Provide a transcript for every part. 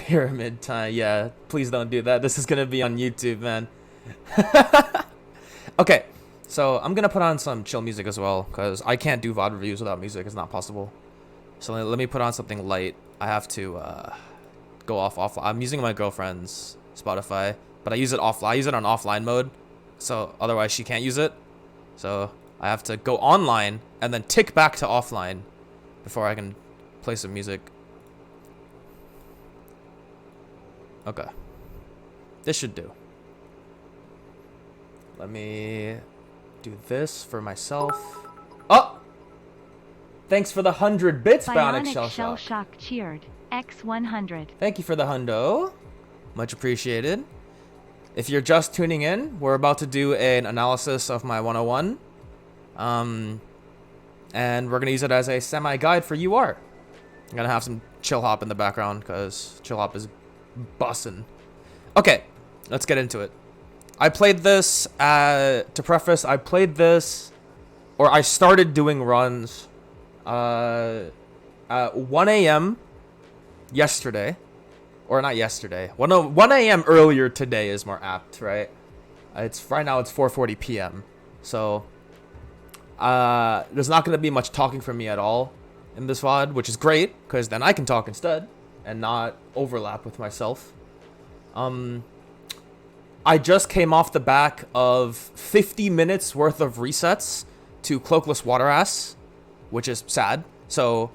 Pyramid time. Yeah, please don't do that. This is gonna be on YouTube, man. Okay, so I'm gonna put on some chill music as well, because I can't do VOD reviews without music. It's not possible. So let me put on something light. I have to go off. I'm using my girlfriend's Spotify, but I use it offline. I use it on offline mode, so otherwise she can't use it. So I have to go online and then tick back to offline before I can play some music. Okay, this should do. Let me do this for myself. Oh! Thanks for the 100 bits, Bionic Shell Shock. Cheered. X100. Thank you for the hundo. Much appreciated. If you're just tuning in, we're about to do an analysis of my 101. And we're going to use it as a semi-guide for UR. I'm going to have some chill hop in the background because chill hop is bussin'. Okay, let's get into it. I played this, to preface, I played this, or I started doing runs at 1 a.m. yesterday, or not yesterday, 1 a.m. earlier today is more apt, right? Right now it's 4:40 p.m. So there's not going to be much talking from me at all in this VOD, which is great, because then I can talk instead and not overlap with myself. I just came off the back of 50 minutes worth of resets to Cloakless Water Ass, which is sad. So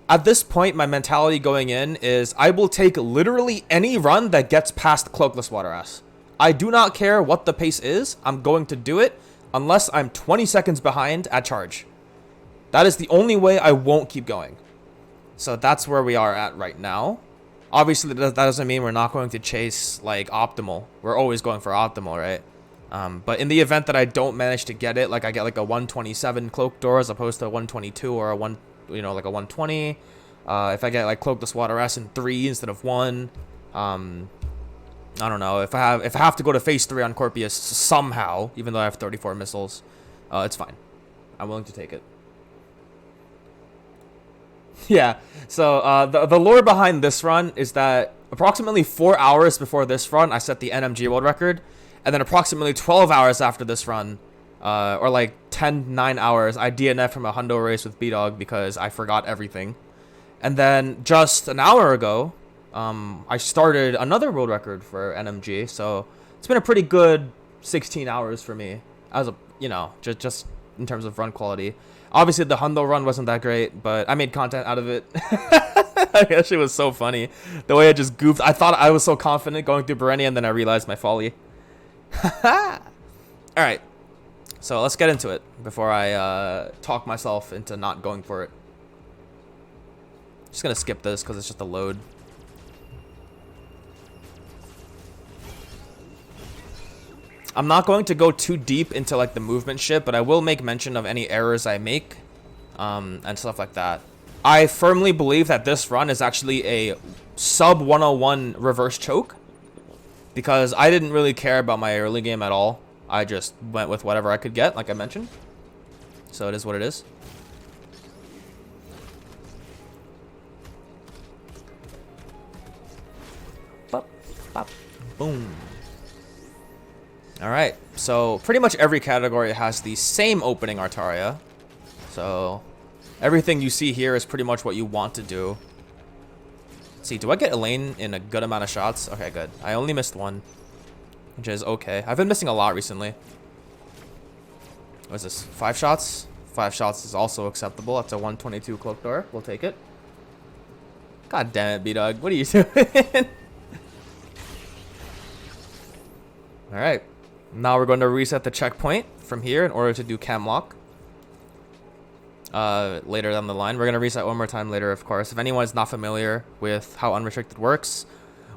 at this point, my mentality going in is I will take literally any run that gets past Cloakless Water Ass. I do not care what the pace is. I'm going to do it unless I'm 20 seconds behind at charge. That is the only way I won't keep going. So that's where we are at right now. Obviously, that doesn't mean we're not going to chase, like, optimal. We're always going for optimal, right? But in the event that I don't manage to get it, like, I get, like, a 127 cloak door as opposed to a 122 or a like a 120. If I get, like, Cloakless Water S in 3 instead of 1. I don't know. If I have to go to phase 3 on Corpius somehow, even though I have 34 missiles, it's fine. I'm willing to take it. Yeah, so the lore behind this run is that approximately 4 hours before this run, I set the NMG world record, and then approximately 12 hours after this run, or like 9 hours, I DNF from a hundo race with B-Dog because I forgot everything. And then just an hour ago, I started another world record for NMG, so it's been a pretty good 16 hours for me, as a, just in terms of run quality. Obviously, the hundo run wasn't that great, but I made content out of it. That shit was so funny. The way I just goofed. I thought I was so confident going through Berenia, and then I realized my folly. Alright. So, let's get into it before I talk myself into not going for it. Just gonna skip this because it's just a load. I'm not going to go too deep into like the movement shit, but I will make mention of any errors I make, and stuff like that. I firmly believe that this run is actually a sub 101 reverse choke, because I didn't really care about my early game at all. I just went with whatever I could get, like I mentioned. So it is what it is. Bop, bop, boom. Alright, so pretty much every category has the same opening Artaria. So everything you see here is pretty much what you want to do. Let's see, do I get Elaine in a good amount of shots? Okay, good. I only missed one, which is okay. I've been missing a lot recently. What is this? 5 shots? 5 shots is also acceptable. That's a 122 cloak door. We'll take it. God damn it, B-Dog. What are you doing? Alright. Now we're going to reset the checkpoint from here in order to do camlock. Later down the line. We're going to reset one more time later, of course. If anyone's not familiar with how unrestricted works,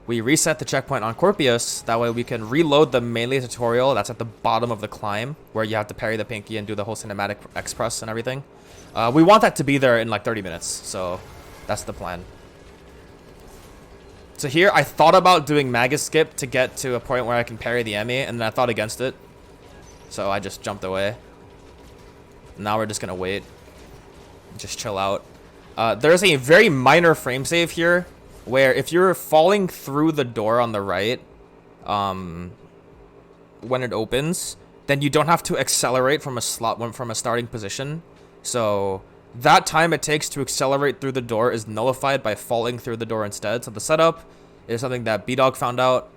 we reset the checkpoint on Corpius. That way we can reload the melee tutorial that's at the bottom of the climb, where you have to parry the pinky and do the whole cinematic express and everything. We want that to be there in like 30 minutes, so that's the plan. So here, I thought about doing Magus Skip to get to a point where I can parry the EMMI, and then I thought against it. So I just jumped away. Now we're just going to wait. Just chill out. There's a very minor frame save here. where if you're falling through the door on the right, when it opens, then you don't have to accelerate from a starting position. So that time it takes to accelerate through the door is nullified by falling through the door instead. So the setup is something that B-Dog found out.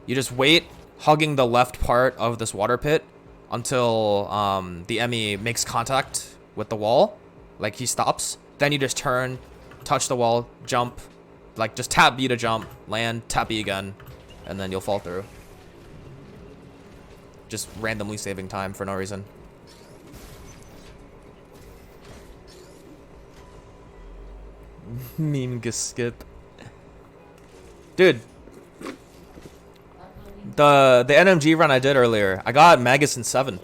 You just wait, hugging the left part of this water pit until the EMMI makes contact with the wall, like he stops. Then you just turn, touch the wall, jump, like just tap B to jump, land, tap B again, and then you'll fall through. Just randomly saving time for no reason. Meme skip. Dude. The NMG run I did earlier, I got Magus in 7.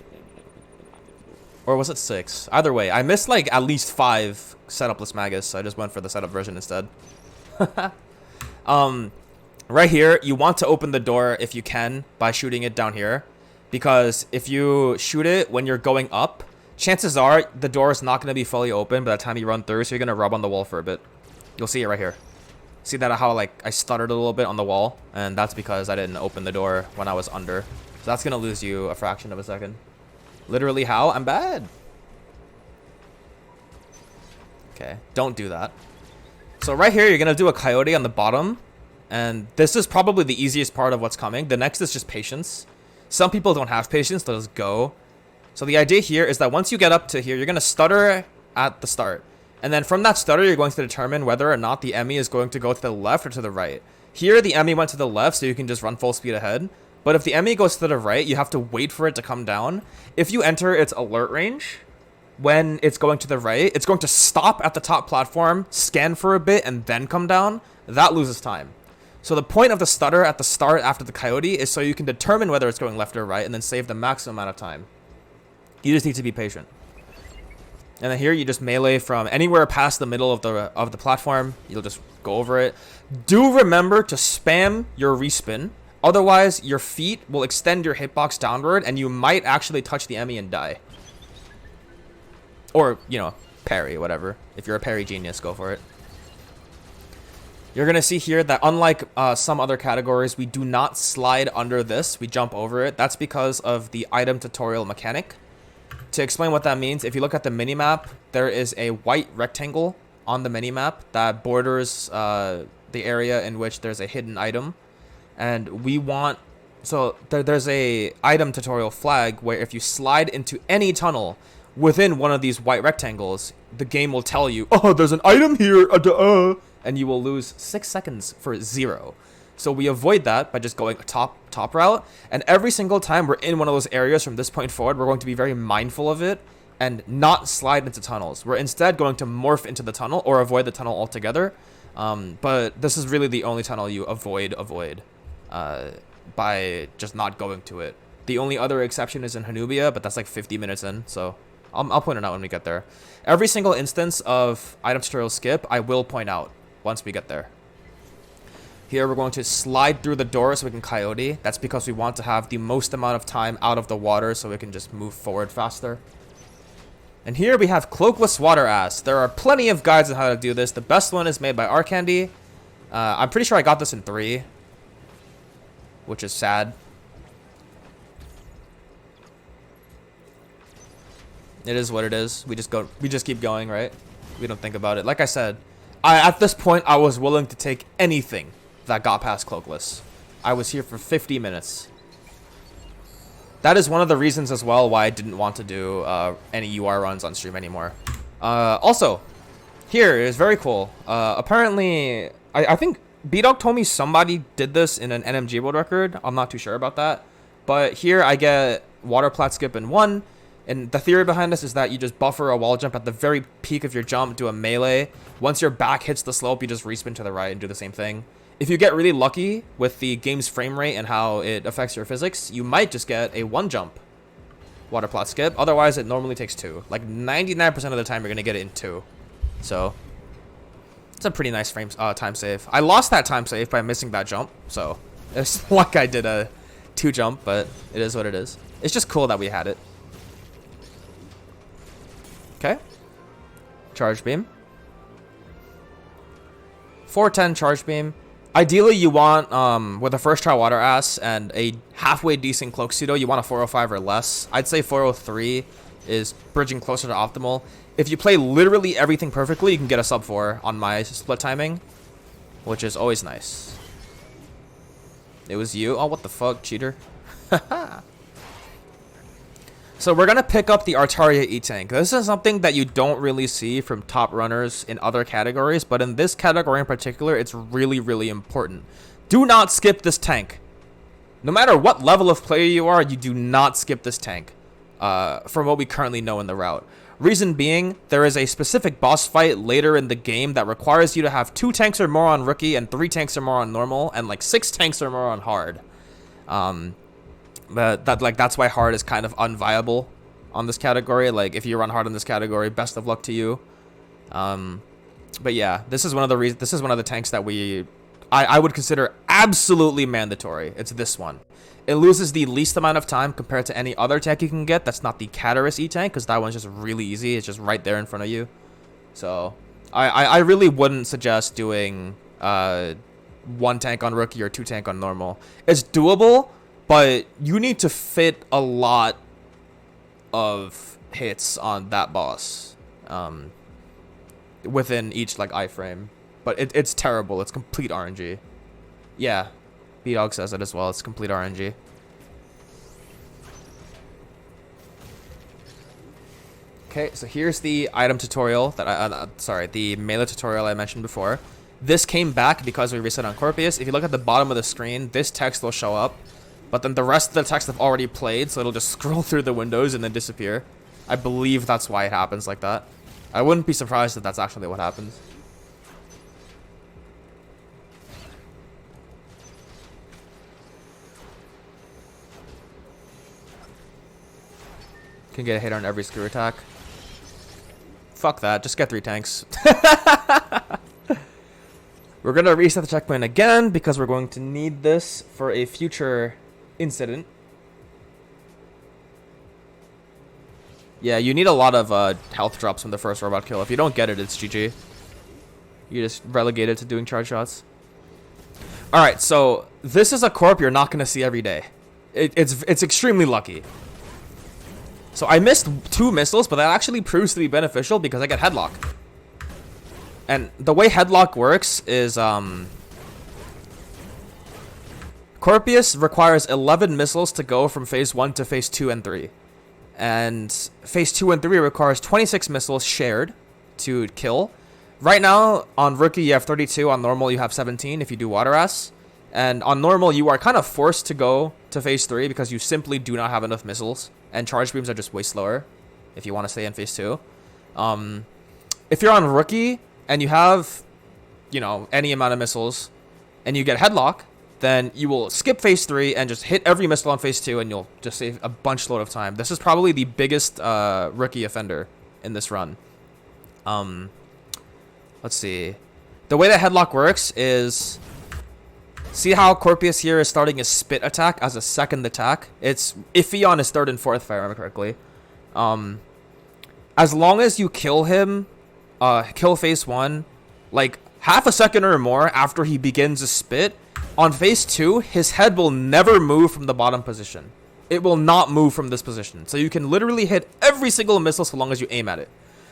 Or was it 6? Either way, I missed like at least 5 setupless Magus, so I just went for the setup version instead. Right here, you want to open the door if you can by shooting it down here. Because if you shoot it when you're going up, chances are the door is not going to be fully open by the time you run through, so you're going to rub on the wall for a bit. You'll see it right here. See that how like I stuttered a little bit on the wall, and that's because I didn't open the door when I was under. So that's going to lose you a fraction of a second. Literally how? I'm bad. Okay, don't do that. So right here, you're going to do a coyote on the bottom. And this is probably the easiest part of what's coming. The next is just patience. Some people don't have patience, they'll just go. So the idea here is that once you get up to here, you're going to stutter at the start. And then from that stutter, you're going to determine whether or not the EMMI is going to go to the left or to the right. Here, the EMMI went to the left, so you can just run full speed ahead. But if the EMMI goes to the right, you have to wait for it to come down. If you enter its alert range, when it's going to the right, it's going to stop at the top platform, scan for a bit, and then come down. That loses time. So the point of the stutter at the start after the coyote is so you can determine whether it's going left or right and then save the maximum amount of time. You just need to be patient. And then here you just melee from anywhere past the middle of the platform. You'll just go over it. Do remember to spam your respin. Otherwise, your feet will extend your hitbox downward and you might actually touch the EMMI and die. Or, you know, parry, whatever. If you're a parry genius, go for it. You're going to see here that unlike some other categories, we do not slide under this. We jump over it. That's because of the item tutorial mechanic. To explain what that means, if you look at the minimap, there is a white rectangle on the minimap that borders the area in which there's a hidden item. And we want... So there's a item tutorial flag where if you slide into any tunnel within one of these white rectangles, the game will tell you, oh, there's an item here, and you will lose 6 seconds for 0. So we avoid that by just going a top route. And every single time we're in one of those areas from this point forward, we're going to be very mindful of it and not slide into tunnels. We're instead going to morph into the tunnel or avoid the tunnel altogether. But this is really the only tunnel you avoid by just not going to it. The only other exception is in Hanubia, but that's like 50 minutes in, so I'll point it out when we get there. Every single instance of item tutorial skip, I will point out once we get there. Here we're going to slide through the door so we can coyote. That's because we want to have the most amount of time out of the water so we can just move forward faster. And here we have Cloakless Water Ass. There are plenty of guides on how to do this. The best one is made by Arcandy. I'm pretty sure I got this in 3, which is sad. It is what it is. We just keep going, right? We don't think about it. Like I said, at this point I was willing to take anything that got past Cloakless. I was here for 50 minutes. That is one of the reasons as well why I didn't want to do any UR runs on stream anymore. Also, here is very cool. Apparently, I think B-Dog told me somebody did this in an NMG world record. I'm not too sure about that. But here I get water plat skip in 1. And the theory behind this is that you just buffer a wall jump at the very peak of your jump, do a melee. Once your back hits the slope, you just respin to the right and do the same thing. If you get really lucky with the game's frame rate and how it affects your physics, you might just get a 1 jump water plot skip. Otherwise, it normally takes 2. Like 99% of the time, you're going to get it in 2. So it's a pretty nice time save. I lost that time save by missing that jump. So it's like I did a 2 jump, but it is what it is. It's just cool that we had it. Okay. Charge beam. 410 charge beam. Ideally, you want, with a first try water ass and a halfway decent cloak pseudo, you want a 405 or less. I'd say 403 is bridging closer to optimal. If you play literally everything perfectly, you can get a sub 4 on my split timing, which is always nice. It was you? Oh, what the fuck, cheater. So we're going to pick up the Artaria E-Tank. This is something that you don't really see from top runners in other categories, but in this category in particular, it's really, really important. Do not skip this tank. No matter what level of player you are, you do not skip this tank, from what we currently know in the route. Reason being, there is a specific boss fight later in the game that requires you to have 2 tanks or more on rookie and 3 tanks or more on normal and like 6 tanks or more on hard. But that's why hard is kind of unviable on this category. Like if you run hard in this category, best of luck to you. But yeah, this is one of the tanks that I would consider absolutely mandatory. It's this one. It loses the least amount of time compared to any other tank you can get. That's not the Cataract E-Tank, because that one's just really easy. It's just right there in front of you. So I really wouldn't suggest doing 1 tank on rookie or 2 tank on normal. It's doable, but you need to fit a lot of hits on that boss within each like iframe. But it's terrible. It's complete RNG. Yeah, B-Dog says it as well. It's complete RNG. Okay, so here's the item tutorial that the melee tutorial I mentioned before. This came back because we reset on Corpius. If you look at the bottom of the screen, this text will show up. But then the rest of the text I've already played, so it'll just scroll through the windows and then disappear. I believe that's why it happens like that. I wouldn't be surprised if that's actually what happens. Can get a hit on every screw attack. Fuck that, just get 3 tanks. We're gonna reset the checkpoint again because we're going to need this for a future incident. Yeah, you need a lot of health drops from the first robot kill. If you don't get it, it's GG. You just relegated to doing charge shots. Alright, so this is a corp you're not going to see every day. It's extremely lucky. So I missed 2 missiles, but that actually proves to be beneficial because I get headlock. And the way headlock works is Corpius requires 11 missiles to go from phase 1 to phase 2 and 3. And phase 2 and 3 requires 26 missiles shared to kill. Right now, on rookie, you have 32. On normal, you have 17 if you do water ass. And on normal, you are kind of forced to go to phase 3 because you simply do not have enough missiles. And charge beams are just way slower if you want to stay in phase 2. If you're on rookie and you have, you know, any amount of missiles and you get headlock, then you will skip phase 3 and just hit every missile on phase 2 and you'll just save a bunch load of time. This is probably the biggest rookie offender in this run. Let's see. The way that headlock works is, see how Corpius here is starting his spit attack as a second attack? It's iffy on his 3rd and 4th, if I remember correctly. As long as you kill him, kill phase 1, like half a second or more after he begins to spit, on phase 2, his head will never move from the bottom position. It will not move from this position. So you can literally hit every single missile so long as you aim at it.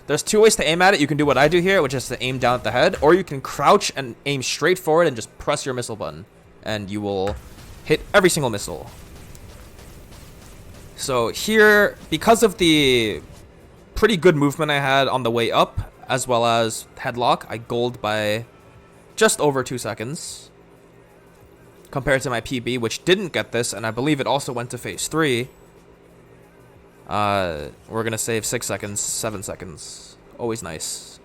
There's 2 ways to aim at it. You can do what I do here, which is to aim down at the head, or you can crouch and aim straight forward and just press your missile button, and you will hit every single missile. So here, because of the pretty good movement I had on the way up, as well as headlock, I gold by just over 2 seconds. Compared to my PB, which didn't get this, and I believe it also went to phase 3. We're gonna save 6 seconds, 7 seconds. Always nice.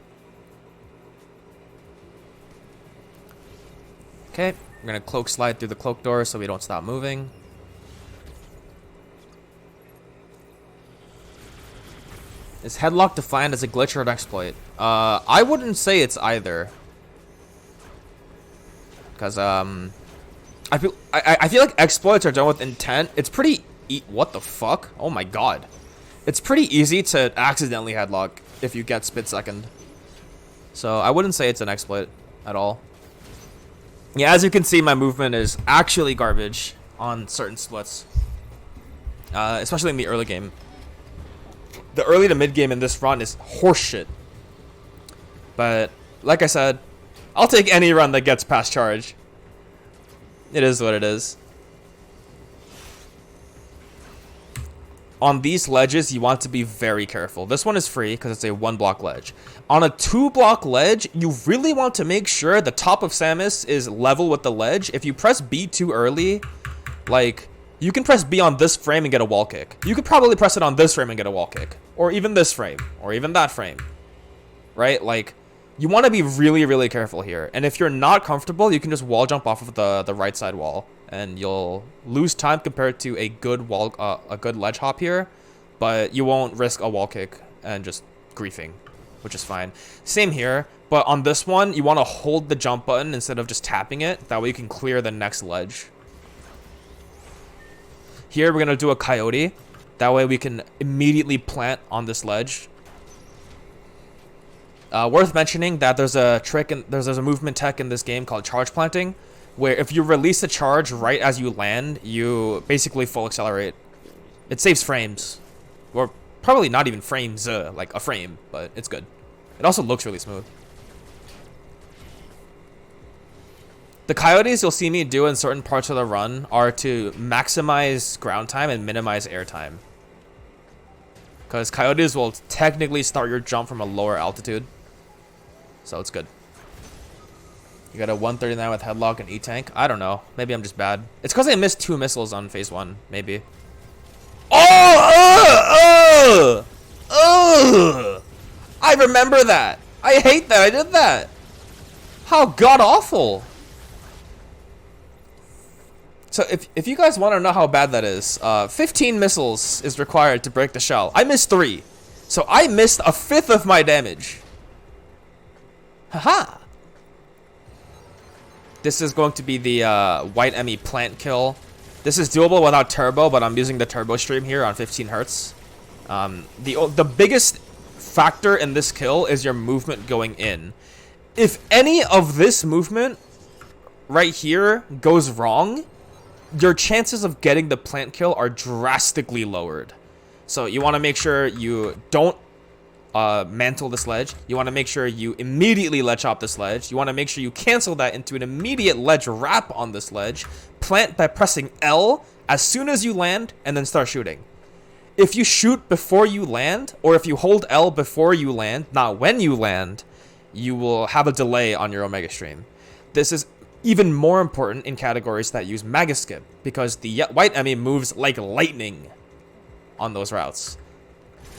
Okay, we're gonna cloak slide through the cloak door so we don't stop moving. Is headlock defined as a glitch or an exploit? I wouldn't say it's either. Because, I feel like exploits are done with intent. It's pretty what the fuck? Oh my god. It's pretty easy to accidentally headlock if you get spit second. So I wouldn't say it's an exploit at all. Yeah, as you can see, my movement is actually garbage on certain splits. Especially in the early game. The early to mid game in this run is horseshit. But, like I said, I'll take any run that gets past charge. It is what it is. On these ledges, you want to be very careful. This one is free because it's a 1-block ledge. On a 2-block ledge, you really want to make sure the top of Samus is level with the ledge. If you press B too early, like, you can press B on this frame and get a wall kick. You could probably press it on this frame and get a wall kick. Or even this frame. Or even that frame. Right? Like, you want to be really, really careful here. And if you're not comfortable, you can just wall jump off of the right side wall. And you'll lose time compared to a good ledge hop here, but you won't risk a wall kick and just griefing, which is fine. Same here, but on this one, you want to hold the jump button instead of just tapping it. That way you can clear the next ledge. Here, we're going to do a coyote. That way we can immediately plant on this ledge. Worth mentioning that there's a trick and there's a movement tech in this game called charge planting, where if you release a charge right as you land, you basically full accelerate. It saves frames. Or probably not even frames, like a frame, but it's good. It also looks really smooth. The coyotes you'll see me do in certain parts of the run are to maximize ground time and minimize air time. Because coyotes will technically start your jump from a lower altitude. So it's good. You got a 139 with headlock and E-tank. I don't know. Maybe I'm just bad. It's because I missed 2 missiles on phase 1. Maybe. Oh! I remember that. I hate that I did that. How god-awful. So if you guys want to know how bad that is, 15 missiles is required to break the shell. I missed 3. So I missed a 5th of my damage. Haha. This is going to be the white EMMI plant kill. This is doable without turbo, but I'm using the turbo stream here on 15 hertz. The biggest factor in this kill is your movement going in. If any of this movement right here goes wrong, your chances of getting the plant kill are drastically lowered. So you want to make sure you don't mantle this ledge. You want to make sure you immediately ledge hop this ledge. You want to make sure you cancel that into an immediate ledge wrap on this ledge. Plant by pressing L as soon as you land and then start shooting. If you shoot before you land, or if you hold L before you land, not when you land, you will have a delay on your Omega stream. This is even more important in categories that use Maga Skip, because the white EMMI moves like lightning on those routes.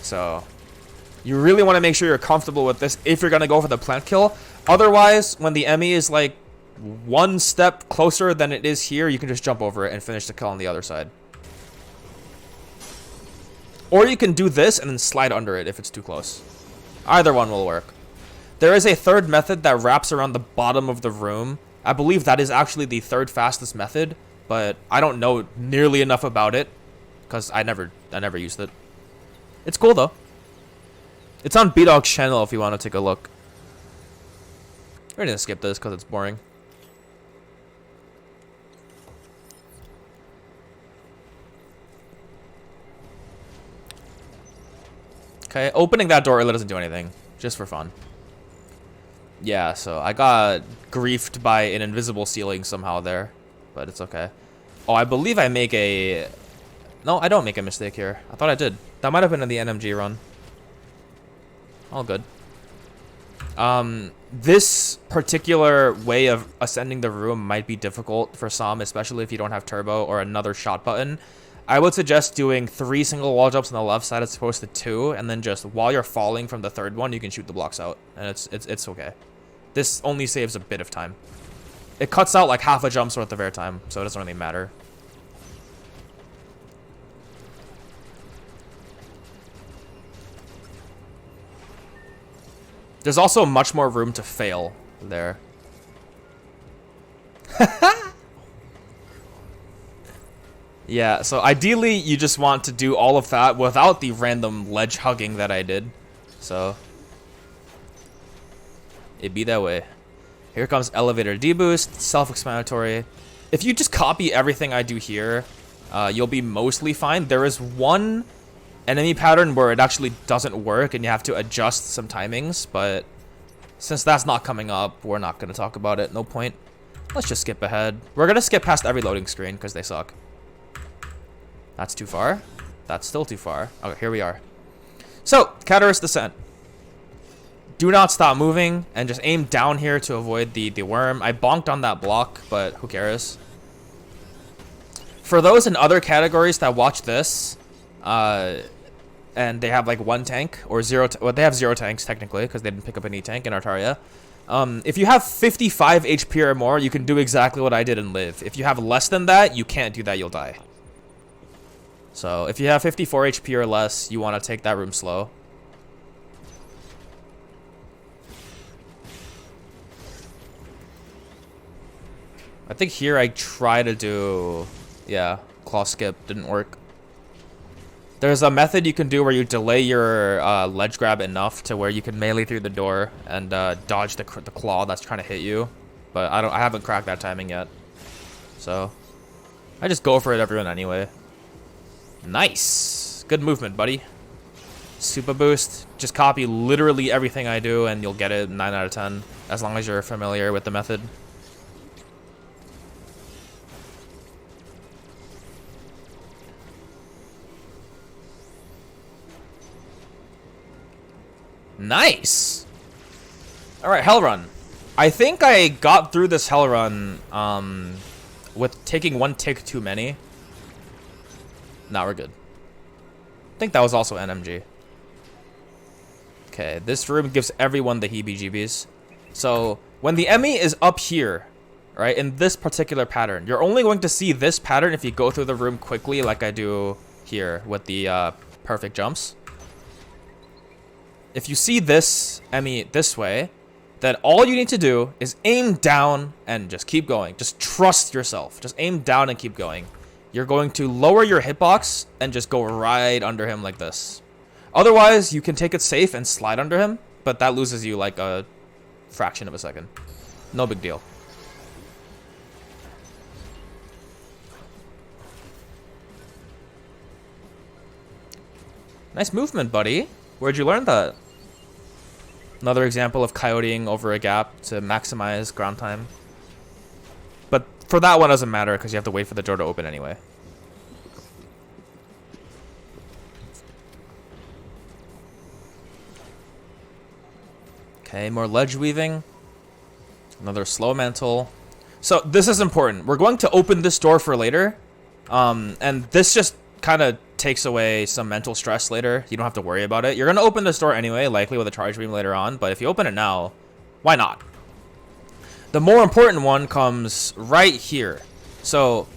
So you really want to make sure you're comfortable with this if you're going to go for the plant kill. Otherwise, when the EMMI is like 1 step closer than it is here, you can just jump over it and finish the kill on the other side. Or you can do this and then slide under it if it's too close. Either one will work. There is a third method that wraps around the bottom of the room. I believe that is actually the third fastest method, but I don't know nearly enough about it because I never used it. It's cool though. It's on B-Dog's channel if you want to take a look. We're gonna skip this because it's boring. Okay, opening that door really doesn't do anything. Just for fun. Yeah, so I got griefed by an invisible ceiling somehow there. But it's okay. Oh, I believe I make a... No, I don't make a mistake here. I thought I did. That might have been in the NMG run. All good. This particular way of ascending the room might be difficult for some, especially if you don't have turbo or another shot button. I would suggest doing 3 single wall jumps on the left side as opposed to 2, and then just while you're falling from the third one, you can shoot the blocks out, and it's okay. This only saves a bit of time. It cuts out like half a jump's worth of air time, so it doesn't really matter. There's also much more room to fail there. Yeah, so ideally you just want to do all of that without the random ledge hugging that I did. So it'd be that way. Here comes elevator deboost, self-explanatory. If you just copy everything I do here, you'll be mostly fine. There is one enemy pattern where it actually doesn't work and you have to adjust some timings, but since that's not coming up, we're not going to talk about it. No point. Let's just skip ahead. We're going to skip past every loading screen because they suck. That's too far. That's still too far. Okay, here we are. So, Cataract descent. Do not stop moving and just aim down here to avoid the worm. I bonked on that block, but who cares? For those in other categories that watch this, and they have like one tank or zero, well, they have 0 tanks technically because they didn't pick up any tank in Artaria. If you have 55 HP or more, you can do exactly what I did and live. If you have less than that, you can't do that, you'll die. So if you have 54 HP or less, you want to take that room slow. I think here I try to do, yeah, claw skip, didn't work. There's a method you can do where you delay your ledge grab enough to where you can melee through the door and dodge the claw that's trying to hit you. But I haven't cracked that timing yet. So I just go for it everyone anyway. Nice. Good movement, buddy. Super boost. Just copy literally everything I do and you'll get it 9 out of 10 as long as you're familiar with the method. Nice. All right, hell run. I think I got through this hell run with taking 1 tick too many. Now we're good. I think that was also NMG. Okay, this room gives everyone the heebie-jeebies. So when the EMMI is up here, right, in this particular pattern, you're only going to see this pattern if you go through the room quickly like I do here with the perfect jumps. If you see this EMMI this way, then all you need to do is aim down and just keep going. Just trust yourself. Just aim down and keep going. You're going to lower your hitbox and just go right under him like this. Otherwise, you can take it safe and slide under him, but that loses you like a fraction of a second. No big deal. Nice movement, buddy. Where'd you learn that? Another example of coyoteing over a gap to maximize ground time. But for that one, it doesn't matter because you have to wait for the door to open anyway. Okay, more ledge weaving. Another slow mantle. So this is important. We're going to open this door for later. And this just kind of takes away some mental stress later. You don't have to worry about it. You're going to open this door anyway, likely with a charge beam later on. But if you open it now, why not? The more important one comes right here. So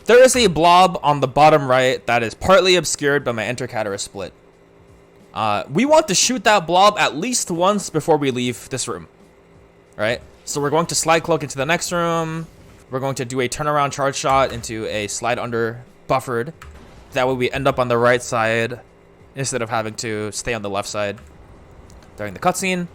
there is a blob on the bottom right that is partly obscured by my enter Cataract split. We want to shoot that blob at least once before we leave this room. Right? So we're going to slide cloak into the next room. We're going to do a turnaround charge shot into a slide under buffered. That way we end up on the right side instead of having to stay on the left side during the cutscene.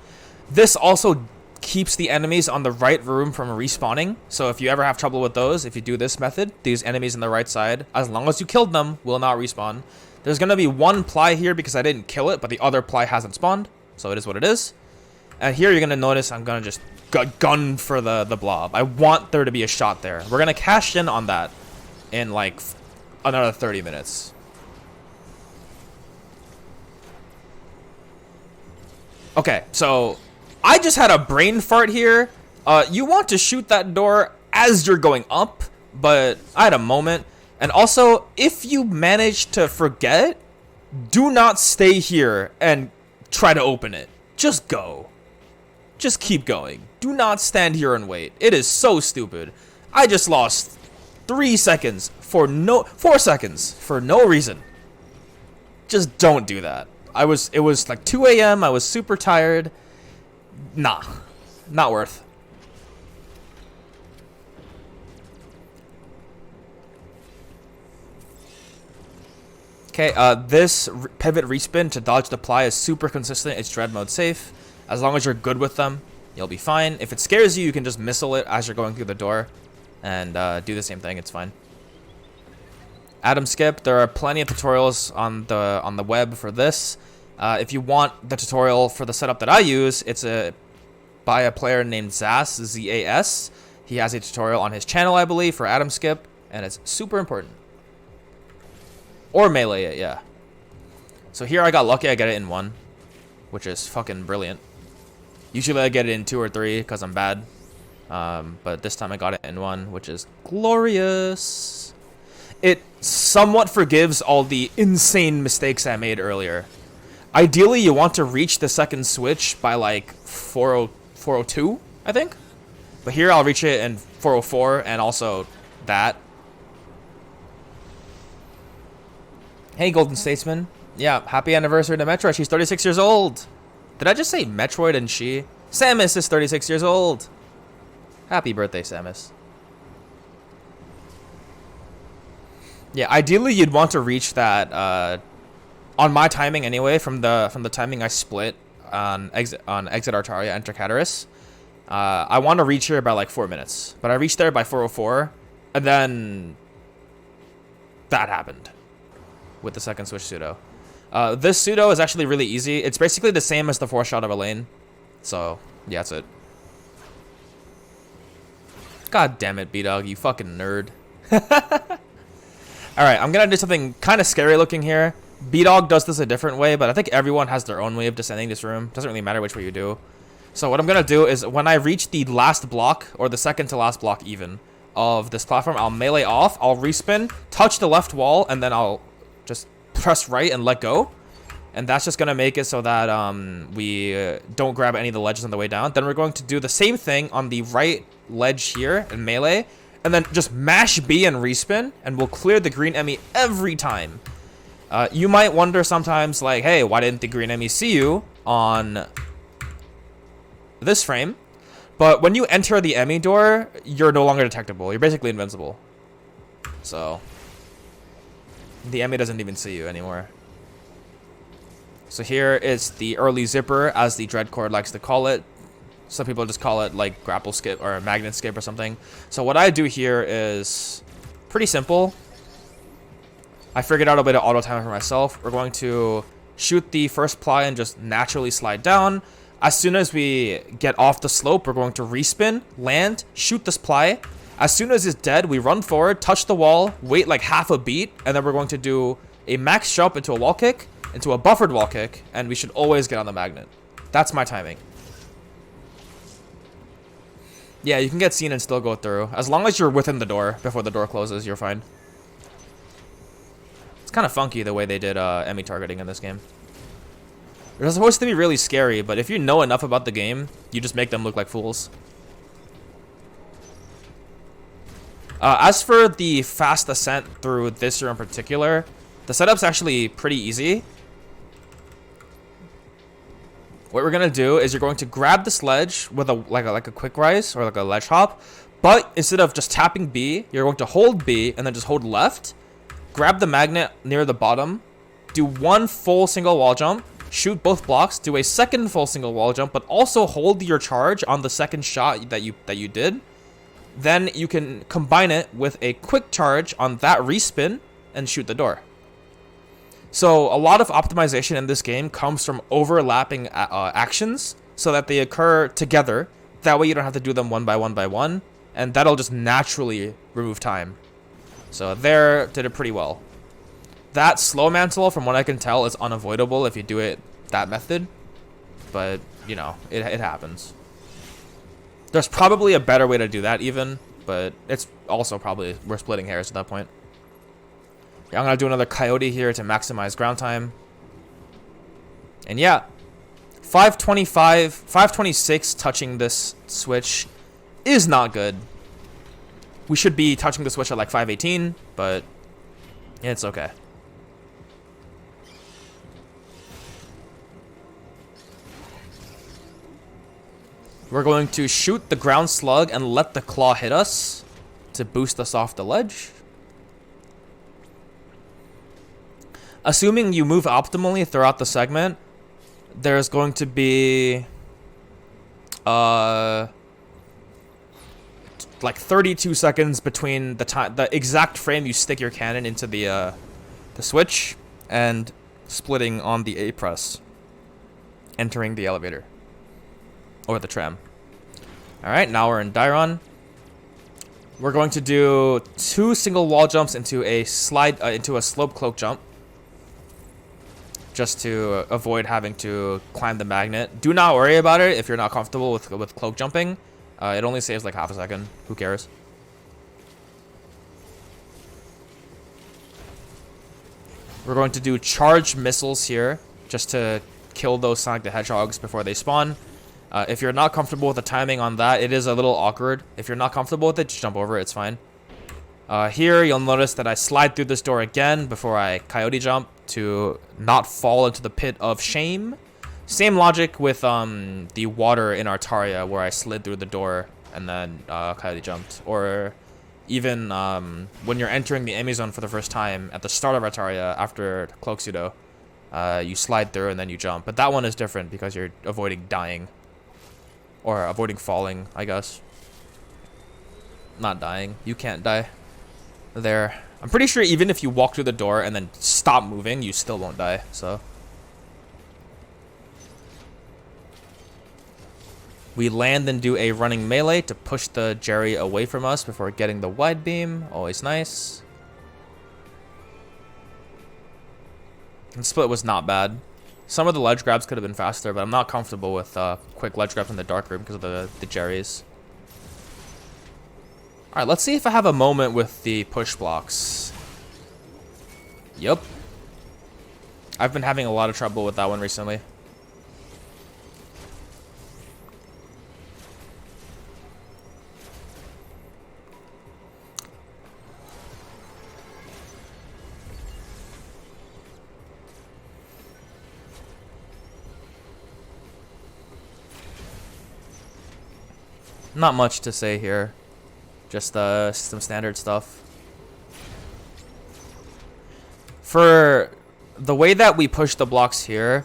This also keeps the enemies on the right room from respawning. So if you ever have trouble with those, if you do this method, these enemies on the right side, as long as you killed them, will not respawn. There's going to be one ply here because I didn't kill it, but the other ply hasn't spawned. So it is what it is. And here you're going to notice I'm going to just gun for the blob. I want there to be a shot there. We're going to cash in on that in like another 30 minutes. Okay, so I just had a brain fart here. You want to shoot that door as you're going up, but I had a moment. And also, if you manage to forget, do not stay here and try to open it. Just go. Just keep going. Do not stand here and wait. It is so stupid. I just lost 4 seconds for no reason. Just don't do that. It was like 2 a.m. I was super tired. Nah, not worth. Okay, this pivot respin to dodge the ply is super consistent. It's dread mode safe, as long as you're good with them. You'll be fine. If it scares you, you can just missile it as you're going through the door and do the same thing. It's fine. Atom skip. There are plenty of tutorials on the web for this. If you want the tutorial for the setup that I use, it's by a player named Zas, Z-A-S. He has a tutorial on his channel, I believe, for atom skip, and it's super important. Or melee it, yeah. So here I got lucky. I get it in 1, which is fucking brilliant. Usually I get it in 2 or 3 because I'm bad. But this time I got it in 1, which is glorious. It somewhat forgives all the insane mistakes I made earlier. Ideally, you want to reach the second switch by like 402, I think. But here I'll reach it in 404 and also that. Hey, Golden Statesman. Yeah, happy anniversary to Metroid. She's 36 years old. Did I just say Metroid and she? Samus is 36 years old. Happy birthday, Samus. Yeah, ideally you'd want to reach that on my timing anyway, from the timing I split on exit Artaria, enter Cataract. I want to reach here by like 4 minutes, but I reached there by 404, and then that happened with the second switch pseudo. This pseudo is actually really easy. It's basically the same as the 4-shot of a lane. So, yeah, that's it. God damn it, B-Dog, you fucking nerd. Alright, I'm gonna do something kind of scary looking here. B-Dog does this a different way, but I think everyone has their own way of descending this room. Doesn't really matter which way you do. So what I'm gonna do is when I reach the last block, or the second to last block even, of this platform, I'll melee off, I'll respin, touch the left wall, and then I'll just press right and let go. And that's just going to make it so that we don't grab any of the ledges on the way down. Then we're going to do the same thing on the right ledge here in melee. And then just mash B and respin. And we'll clear the green EMMI every time. You might wonder sometimes, like, hey, why didn't the green EMMI see you on this frame? But when you enter the EMMI door, you're no longer detectable. You're basically invincible. So the EMMI doesn't even see you anymore. So here is the early zipper, as the Dreadcore likes to call it. Some people just call it like grapple skip or magnet skip or something. So what I do here is pretty simple. I figured out a way to auto timer for myself. We're going to shoot the first ply and just naturally slide down. As soon as we get off the slope, we're going to respin, land, shoot this ply. As soon as it's dead, we run forward, touch the wall, wait like half a beat, and then we're going to do a max jump into a wall kick, into a buffered wall kick, and we should always get on the magnet. That's my timing. Yeah, you can get seen and still go through. As long as you're within the door before the door closes, you're fine. It's kind of funky the way they did EMMI targeting in this game. They're supposed to be really scary, but if you know enough about the game, you just make them look like fools. As for the fast ascent through this room in particular, the setup's actually pretty easy. What we're gonna do is you're going to grab this ledge with like a quick rise or like a ledge hop, but instead of just tapping B, you're going to hold B and then just hold left, grab the magnet near the bottom, do one full single wall jump, shoot both blocks, do a second full single wall jump, but also hold your charge on the second shot that you did. Then you can combine it with a quick charge on that respin and shoot the door. So a lot of optimization in this game comes from overlapping actions so that they occur together. That way you don't have to do them one by one, and that'll just naturally remove time. So there, did it pretty well. That slow mantle, from what I can tell, is unavoidable if you do it that method. But, you know, it happens. There's probably a better way to do that even, but it's also probably, we're splitting hairs at that point. Yeah, I'm going to do another coyote here to maximize ground time. And yeah, 526 touching this switch is not good. We should be touching the switch at like 518, but it's okay. We're going to shoot the ground slug and let the claw hit us to boost us off the ledge. Assuming you move optimally throughout the segment, there's going to be like 32 seconds between the exact frame you stick your cannon into the switch and splitting on the A press, entering the elevator or the tram. All right, now we're in Dairon. We're going to do 2 single wall jumps into a into a slope cloak jump, just to avoid having to climb the magnet. Do not worry about it if you're not comfortable with cloak jumping. It only saves like half a second. Who cares? We're going to do charged missiles here, just to kill those Sonic the Hedgehogs before they spawn. If you're not comfortable with the timing on that, it is a little awkward. If you're not comfortable with it, just jump over it. It's fine. Here, you'll notice that I slide through this door again before I coyote jump to not fall into the pit of shame. Same logic with the water in Artaria, where I slid through the door and then coyote jumped. Or even when you're entering the EMMI zone for the first time at the start of Artaria after Cloak Pseudo, you slide through and then you jump. But that one is different because you're avoiding dying. Or avoiding falling, I guess. Not dying. You can't die there. I'm pretty sure even if you walk through the door and then stop moving, you still won't die, so. We land and do a running melee to push the Jerry away from us before getting the wide beam. Always nice. And split was not bad. Some of the ledge grabs could have been faster, but I'm not comfortable with quick ledge grabs in the dark room because of the Jerrys. Alright, let's see if I have a moment with the push blocks. Yup. I've been having a lot of trouble with that one recently. Not much to say here. Just some standard stuff. For the way that we push the blocks here,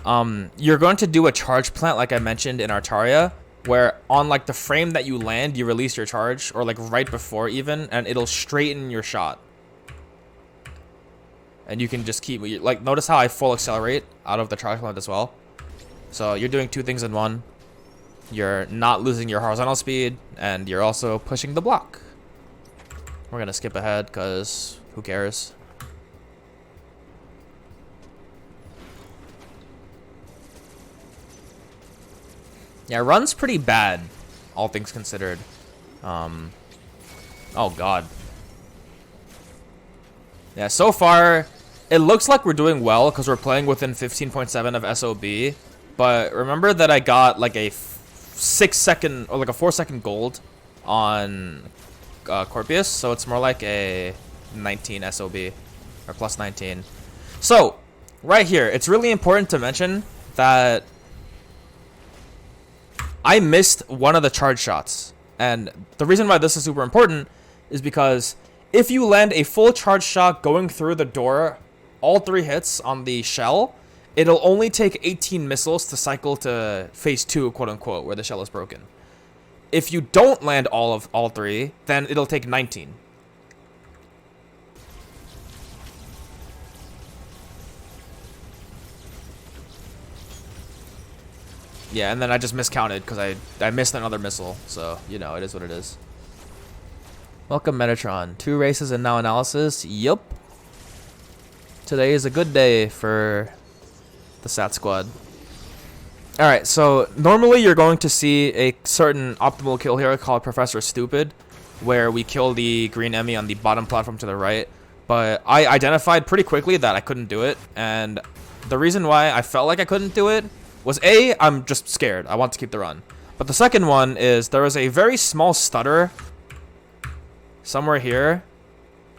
you're going to do a charge plant like I mentioned in Artaria, where on like the frame that you land, you release your charge, or like right before even, and it'll straighten your shot. And you can just keep, like, notice how I full accelerate out of the charge plant as well. So you're doing 2 things in one. You're not losing your horizontal speed, and you're also pushing the block. We're gonna skip ahead, because who cares? Yeah, run's pretty bad, all things considered. Oh god. Yeah, so far, it looks like we're doing well, because we're playing within 15.7 of SOB. But remember that I got like a 6-second or like a 4-second gold on Corpius, so it's more like a 19 SOB or plus 19. So right here, it's really important to mention that I missed one of the charge shots, and the reason why this is super important is because if you land a full charge shot going through the door, all 3 hits on the shell, it'll only take 18 missiles to cycle to phase 2, quote unquote, where the shell is broken. If you don't land all 3, then it'll take 19. Yeah, and then I just miscounted because I missed another missile. So, you know, it is what it is. Welcome, Metatron. 2 races and now analysis. Yup. Today is a good day for the SAT squad. Alright, so normally you're going to see a certain optimal kill here called Professor Stupid, where we kill the green EMMI on the bottom platform to the right. But I identified pretty quickly that I couldn't do it, and the reason why I felt like I couldn't do it was A, I'm just scared. I want to keep the run. But the second one is there was a very small stutter somewhere here,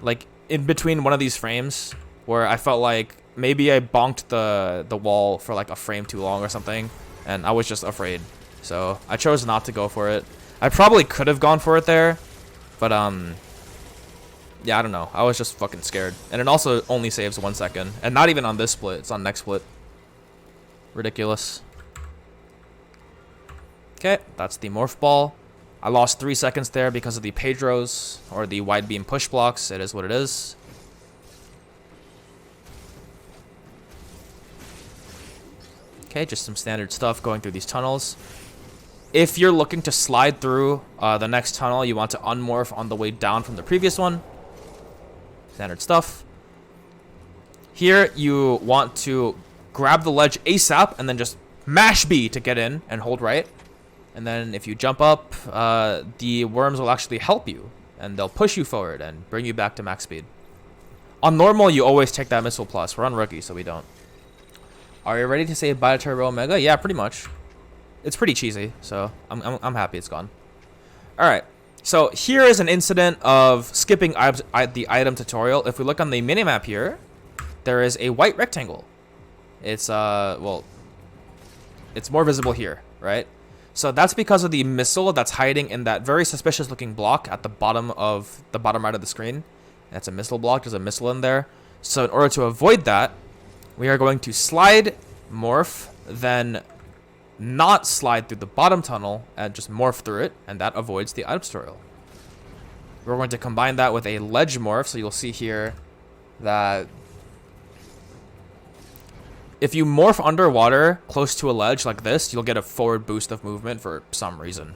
like in between one of these frames, where I felt like maybe I bonked the wall for like a frame too long or something, and I was just afraid. So I chose not to go for it. I probably could have gone for it there, but yeah, I don't know. I was just fucking scared. And it also only saves 1 second, and not even on this split. It's on next split. Ridiculous. Okay, that's the morph ball. I lost 3 seconds there because of the Pedros, or the wide beam push blocks. It is what it is. Okay, just some standard stuff going through these tunnels. If you're looking to slide through the next tunnel, you want to unmorph on the way down from the previous one. Standard stuff. Here, you want to grab the ledge ASAP and then just mash B to get in and hold right. And then if you jump up, the worms will actually help you. And they'll push you forward and bring you back to max speed. On normal, you always take that missile plus. We're on rookie, so we don't. Are you ready to say bye to Turbo Omega? Yeah, pretty much. It's pretty cheesy, so I'm happy it's gone. Alright, so here is an incident of skipping the item tutorial. If we look on the minimap here, there is a white rectangle. It's, well, it's more visible here, right? So that's because of the missile that's hiding in that very suspicious looking block at the bottom right of the screen. That's a missile block. There's a missile in there. So in order to avoid that, we are going to slide, morph, then not slide through the bottom tunnel and just morph through it, and that avoids the item tutorial. We're going to combine that with a ledge morph, so you'll see here that if you morph underwater close to a ledge like this, you'll get a forward boost of movement for some reason.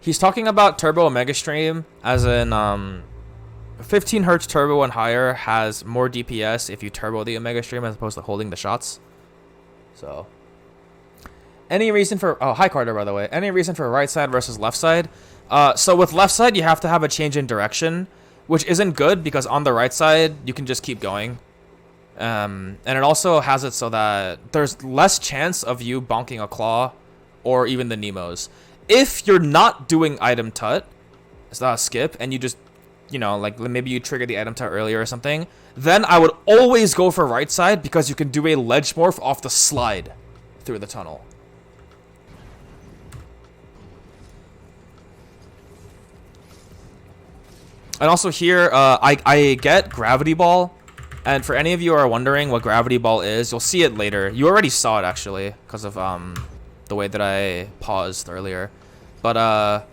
He's talking about Turbo Omega Stream as in 15 Hertz turbo and higher has more DPS if you turbo the Omega Stream as opposed to holding the shots. So, any reason for... Oh, hi Carter, by the way. Any reason for right side versus left side? So with left side, you have to have a change in direction, which isn't good because on the right side, you can just keep going. And it also has it so that there's less chance of you bonking a claw or even the Nemos. If you're not doing item tut, it's not a skip, and you just, you know, like maybe you triggered the item tut earlier or something, then I would always go for right side because you can do a ledge morph off the slide through the tunnel. And also here, I get Gravity Ball. And for any of you who are wondering what Gravity Ball is, you'll see it later. You already saw it, actually, because of the way that I paused earlier. But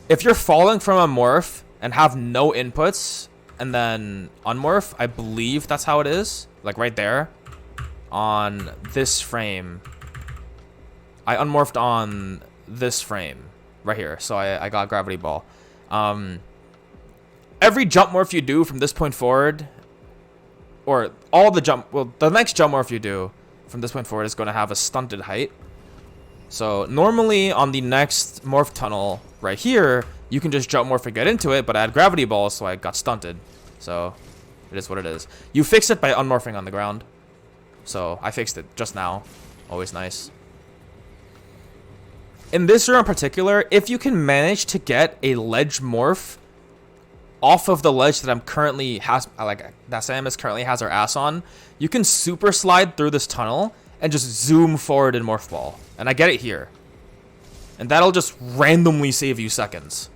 if you're falling from a morph and have no inputs, and then unmorph, I believe that's how it is. Like right there. On this frame. I unmorphed on this frame. Right here. So I got Gravity Ball. Every jump morph you do from this point forward, or all the jump, well, the next jump morph you do from this point forward is going to have a stunted height. So normally on the next morph tunnel right here, you can just jump morph and get into it, but I had Gravity Ball, so I got stunted. So it is what it is. You fix it by unmorphing on the ground. So I fixed it just now. Always nice. In this room in particular, if you can manage to get a ledge morph off of the ledge that Samus currently has her ass on, you can super slide through this tunnel and just zoom forward in Morph Ball. And I get it here. And that'll just randomly save you seconds.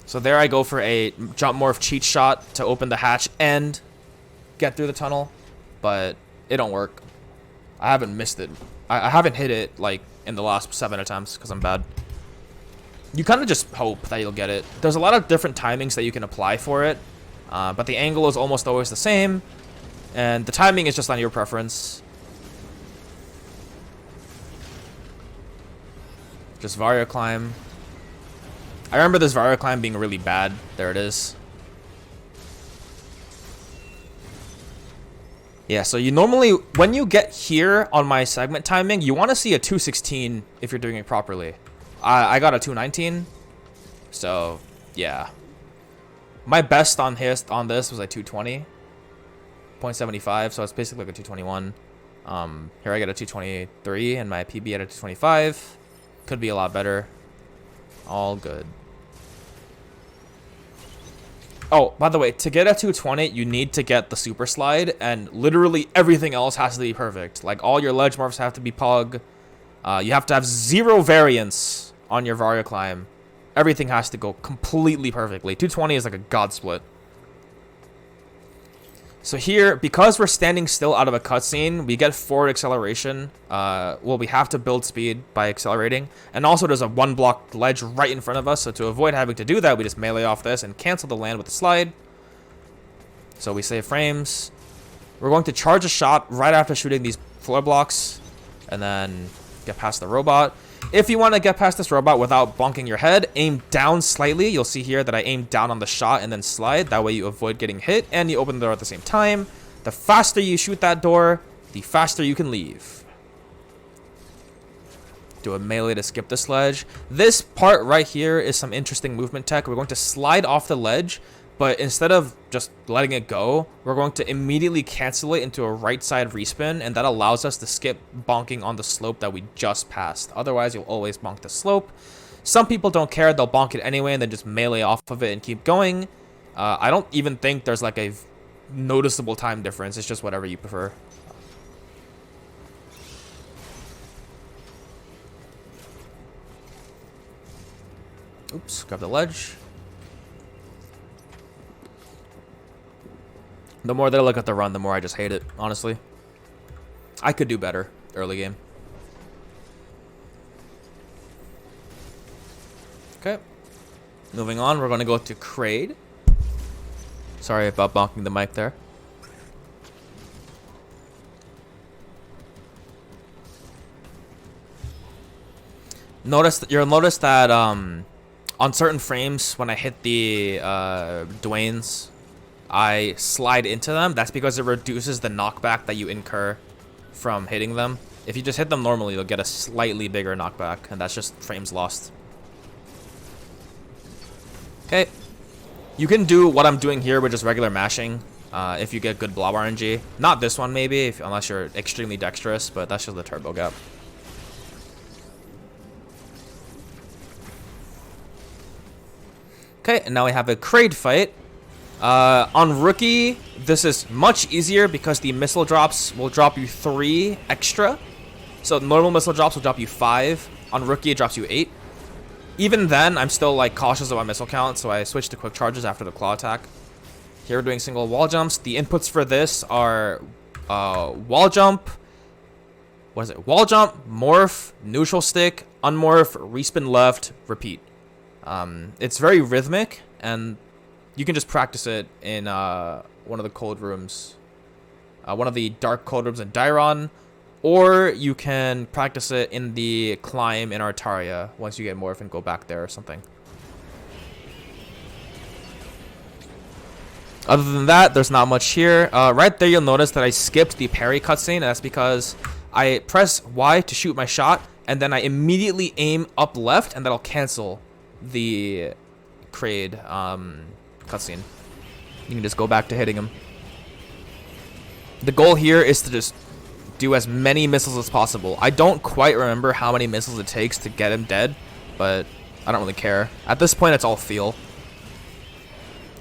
So there I go for a jump morph cheat shot to open the hatch and get through the tunnel. But it don't work. I haven't missed it. I haven't hit it like in the last 7 attempts because I'm bad. You kind of just hope that you'll get it. There's a lot of different timings that you can apply for it, but the angle is almost always the same, and the timing is just on your preference. Just Vario Climb. I remember this Vario Climb being really bad. There it is. Yeah, so you normally, when you get here on my segment timing, you want to see a 216 if you're doing it properly. I got a 219, so yeah. My best on this was like 220.75, so it's basically like a 221. Here I get a 223, and my PB at a 225. Could be a lot better. All good. Oh, by the way, to get a 220, you need to get the super slide, and literally everything else has to be perfect. Like all your ledge morphs have to be pug. You have to have 0 variance on your Vario Climb. Everything has to go completely perfectly. 220 is like a god split. So here, because we're standing still out of a cutscene, we get forward acceleration. Well, we have to build speed by accelerating. And also there's a 1-block ledge right in front of us. So to avoid having to do that, we just melee off this and cancel the land with the slide. So we save frames. We're going to charge a shot right after shooting these floor blocks. And then get past the robot. If you want to get past this robot without bonking your head, aim down slightly. You'll see here that I aim down on the shot and then slide. That way you avoid getting hit and you open the door at the same time. The faster you shoot that door, the faster you can leave. Do a melee to skip this ledge. This part right here is some interesting movement tech. We're going to slide off the ledge, but instead of just letting it go, we're going to immediately cancel it into a right side respin, and that allows us to skip bonking on the slope that we just passed. Otherwise, you'll always bonk the slope. Some people don't care. They'll bonk it anyway and then just melee off of it and keep going. I don't even think there's like a noticeable time difference. It's just whatever you prefer. Oops, grab the ledge. The more that I look at the run, the more I just hate it, honestly. I could do better early game. Okay. Moving on, we're going to go to Craid. Sorry about bonking the mic there. You'll notice that on certain frames, when I hit the Dwaynes, I slide into them. That's because it reduces the knockback that you incur from hitting them. If you just hit them normally, you'll get a slightly bigger knockback, and that's just frames lost. Okay. You can do what I'm doing here with just regular mashing if you get good blob RNG. Not this one, maybe, unless you're extremely dexterous, but that's just the turbo gap. Okay, and now we have a Craid fight. On Rookie, this is much easier because the missile drops will drop you 3 extra. So normal missile drops will drop you 5. On Rookie, it drops you 8. Even then, I'm still like cautious about missile count, so I switched to quick charges after the claw attack. Here we're doing single wall jumps. The inputs for this are wall jump. What is it? Wall jump, morph, neutral stick, unmorph, respin left, repeat. It's very rhythmic, and you can just practice it in one of the cold rooms. One of the dark cold rooms in Dairon. Or you can practice it in the climb in Artaria once you get morph and go back there or something. Other than that, there's not much here. Right there, you'll notice that I skipped the parry cutscene. And that's because I press Y to shoot my shot, and then I immediately aim up left, and that'll cancel the Craid cutscene. You can just go back to hitting him. The goal here is to just do as many missiles as possible. I don't quite remember how many missiles it takes to get him dead, but I don't really care. At this point, it's all feel.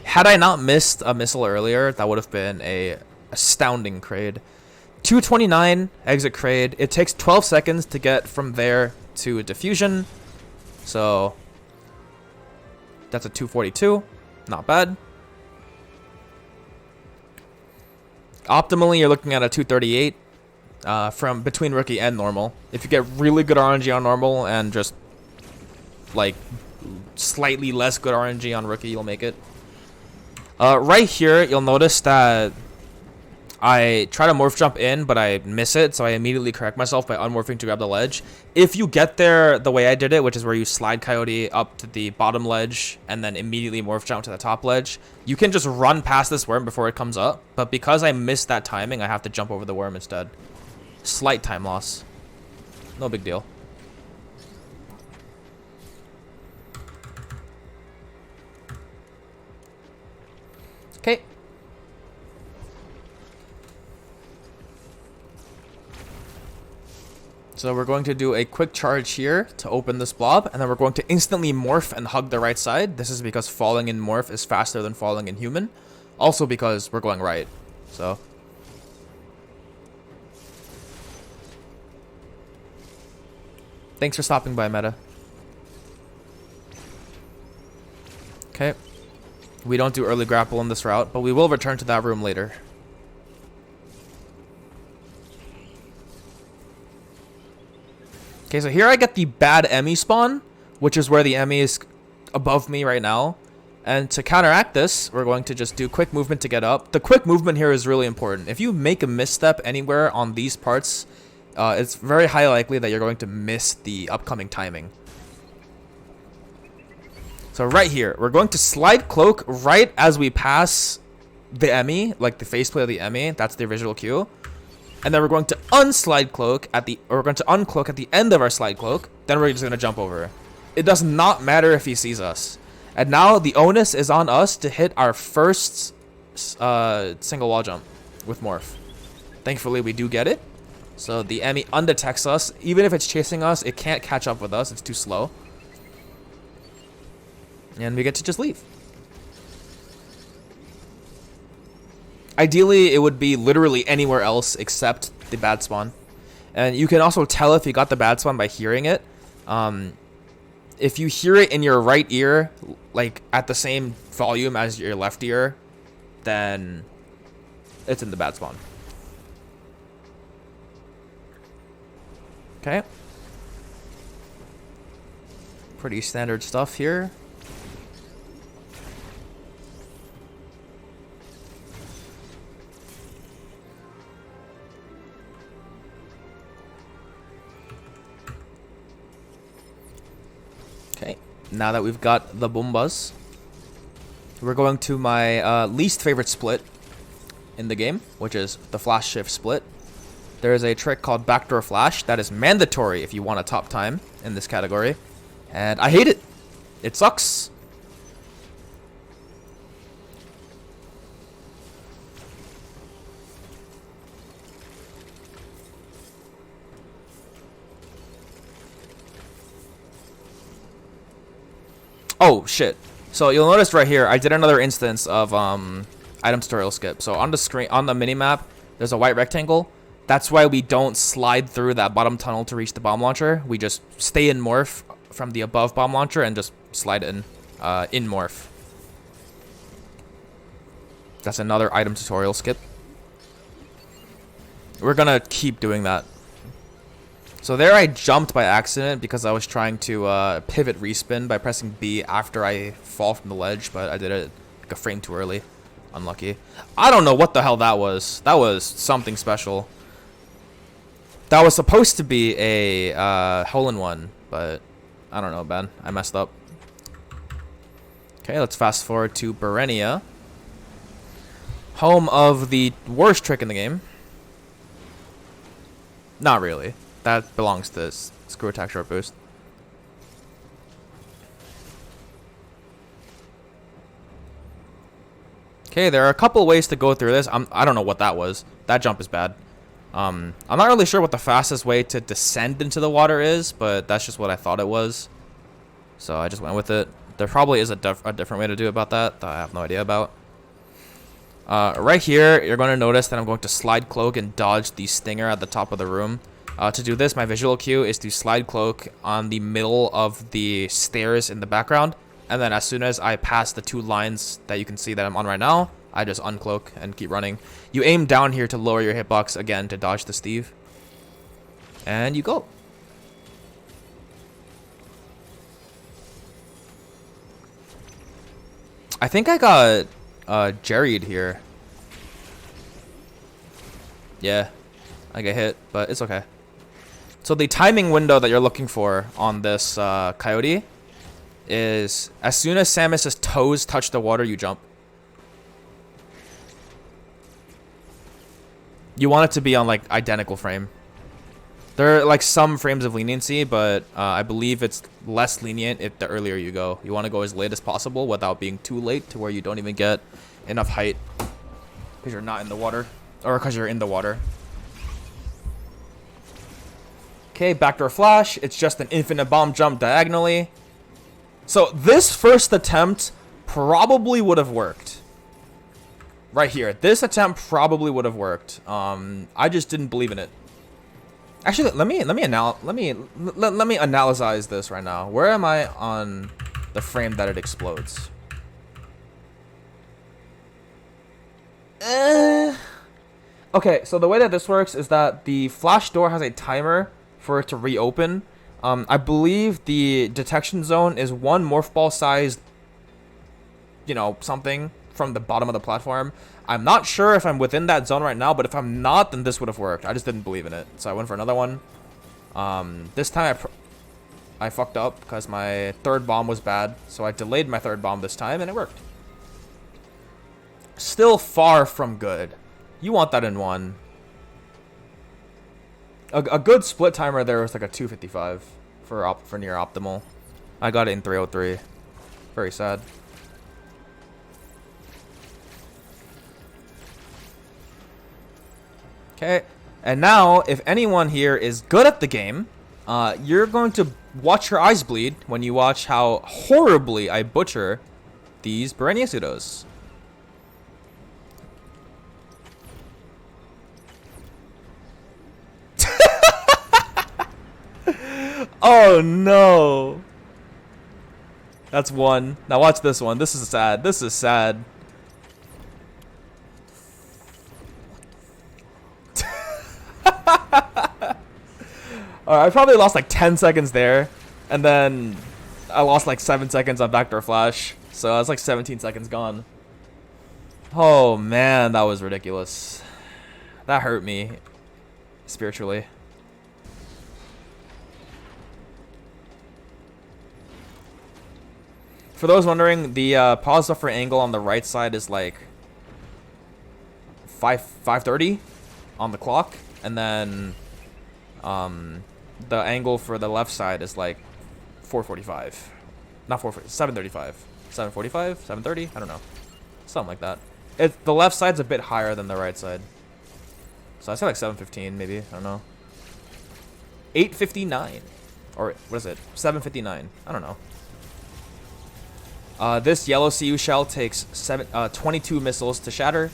Had I not missed a missile earlier, that would have been a astounding Craid. 229 exit Craid. It takes 12 seconds to get from there to a diffusion. So that's a 242. Not bad. Optimally, you're looking at a 238 from between rookie and normal. If you get really good RNG on normal and just like slightly less good RNG on rookie, you'll make it. Right here, you'll notice that I try to morph jump in, but I miss it, so I immediately correct myself by unmorphing to grab the ledge. If you get there the way I did it, which is where you slide Coyote up to the bottom ledge and then immediately morph jump to the top ledge, you can just run past this worm before it comes up. But because I missed that timing, I have to jump over the worm instead. Slight time loss. No big deal. Okay. So we're going to do a quick charge here to open this blob, and then we're going to instantly morph and hug the right side. This is because falling in morph is faster than falling in human. Also because we're going right. So thanks for stopping by, Meta. Okay. We don't do early grapple in this route, but we will return to that room later. Okay, so here I get the bad EMMI spawn, which is where the EMMI is above me right now. And to counteract this, we're going to just do quick movement to get up. The quick movement here is really important. If you make a misstep anywhere on these parts, it's very high likely that you're going to miss the upcoming timing. So right here, we're going to slide cloak right as we pass the EMMI, like the faceplate of the EMMI. That's the visual cue. And then we're going to unslide cloak we're going to uncloak at the end of our slide cloak. Then we're just going to jump over. It does not matter if he sees us. And now the onus is on us to hit our first single wall jump with morph. Thankfully, we do get it. So the EMMI undetects us. Even if it's chasing us, it can't catch up with us. It's too slow. And we get to just leave. Ideally, it would be literally anywhere else except the bad spawn. And you can also tell if you got the bad spawn by hearing it. If you hear it in your right ear, like at the same volume as your left ear, then it's in the bad spawn. Okay. Pretty standard stuff here. Okay, now that we've got the Boombas, we're going to my least favorite split in the game, which is the flash shift split. There is a trick called backdoor flash that is mandatory if you want a top time in this category, and I hate it. It sucks. Oh shit. So you'll notice right here, I did another instance of item tutorial skip. So on the screen, on the minimap, there's a white rectangle. That's why we don't slide through that bottom tunnel to reach the bomb launcher. We just stay in morph from the above bomb launcher and just slide in morph. That's another item tutorial skip. We're gonna keep doing that. So there I jumped by accident because I was trying to pivot respin by pressing B after I fall from the ledge, but I did it like a frame too early. Unlucky. I don't know what the hell that was. That was something special. That was supposed to be a hole-in-one, but I don't know, man. I messed up. Okay, let's fast forward to Berenia, home of the worst trick in the game. Not really. That belongs to screw attack short boost. Okay, there are a couple ways to go through this. I don't know what that was. That jump is bad. I'm not really sure what the fastest way to descend into the water is, but that's just what I thought it was. So I just went with it. There probably is a different way to do about that I have no idea about. Right here, you're going to notice that I'm going to slide cloak and dodge the stinger at the top of the room. To do this, my visual cue is to slide cloak on the middle of the stairs in the background. And then as soon as I pass the two lines that you can see that I'm on right now, I just uncloak and keep running. You aim down here to lower your hitbox again to dodge the Steve. And you go. I think I got Jerried here. Yeah, I get hit, but it's okay. So the timing window that you're looking for on this coyote is as soon as Samus's toes touch the water, you jump. You want it to be on like identical frame. There are like some frames of leniency, but I believe it's less lenient if the earlier you go. You want to go as late as possible without being too late to where you don't even get enough height because you're not in the water or because you're in the water. Okay, backdoor flash. It's just an infinite bomb jump diagonally. So this first attempt probably would have worked. Right here. This attempt probably would have worked. I just didn't believe in it. Actually, let me analyze this right now. Where am I on the frame that it explodes? Okay, so the way that this works is that the flash door has a timer for it to reopen, I believe the detection zone is one morph ball sized, you know, something from the bottom of the platform. I'm not sure if I'm within that zone right now, but if I'm not, then this would have worked. I just didn't believe in it, so I went for another one. This time I fucked up because my third bomb was bad, so I delayed my third bomb this time, and it worked. Still far from good. You want that in one. A good split timer there was like a 255 for near optimal. I got it in 303. Very sad. Okay, and now if anyone here is good at the game, you're going to watch your eyes bleed when you watch how horribly I butcher these Berenia pseudos. Oh no. That's one. Now watch this one. This is sad. This is sad. Alright, I probably lost like 10 seconds there. And then I lost like 7 seconds on backdoor flash. So that's like 17 seconds gone. Oh man, that was ridiculous. That hurt me spiritually. For those wondering, the pause buffer angle on the right side is like 5:30 on the clock, and then the angle for the left side is like 4:45, not 4:40, 7:35, 7:45, 7:30. I don't know, something like that. The left side's a bit higher than the right side, so I say like 7:15 maybe. I don't know. 8:59, or what is it? 7:59. I don't know. This yellow CU shell takes 22 missiles to shatter.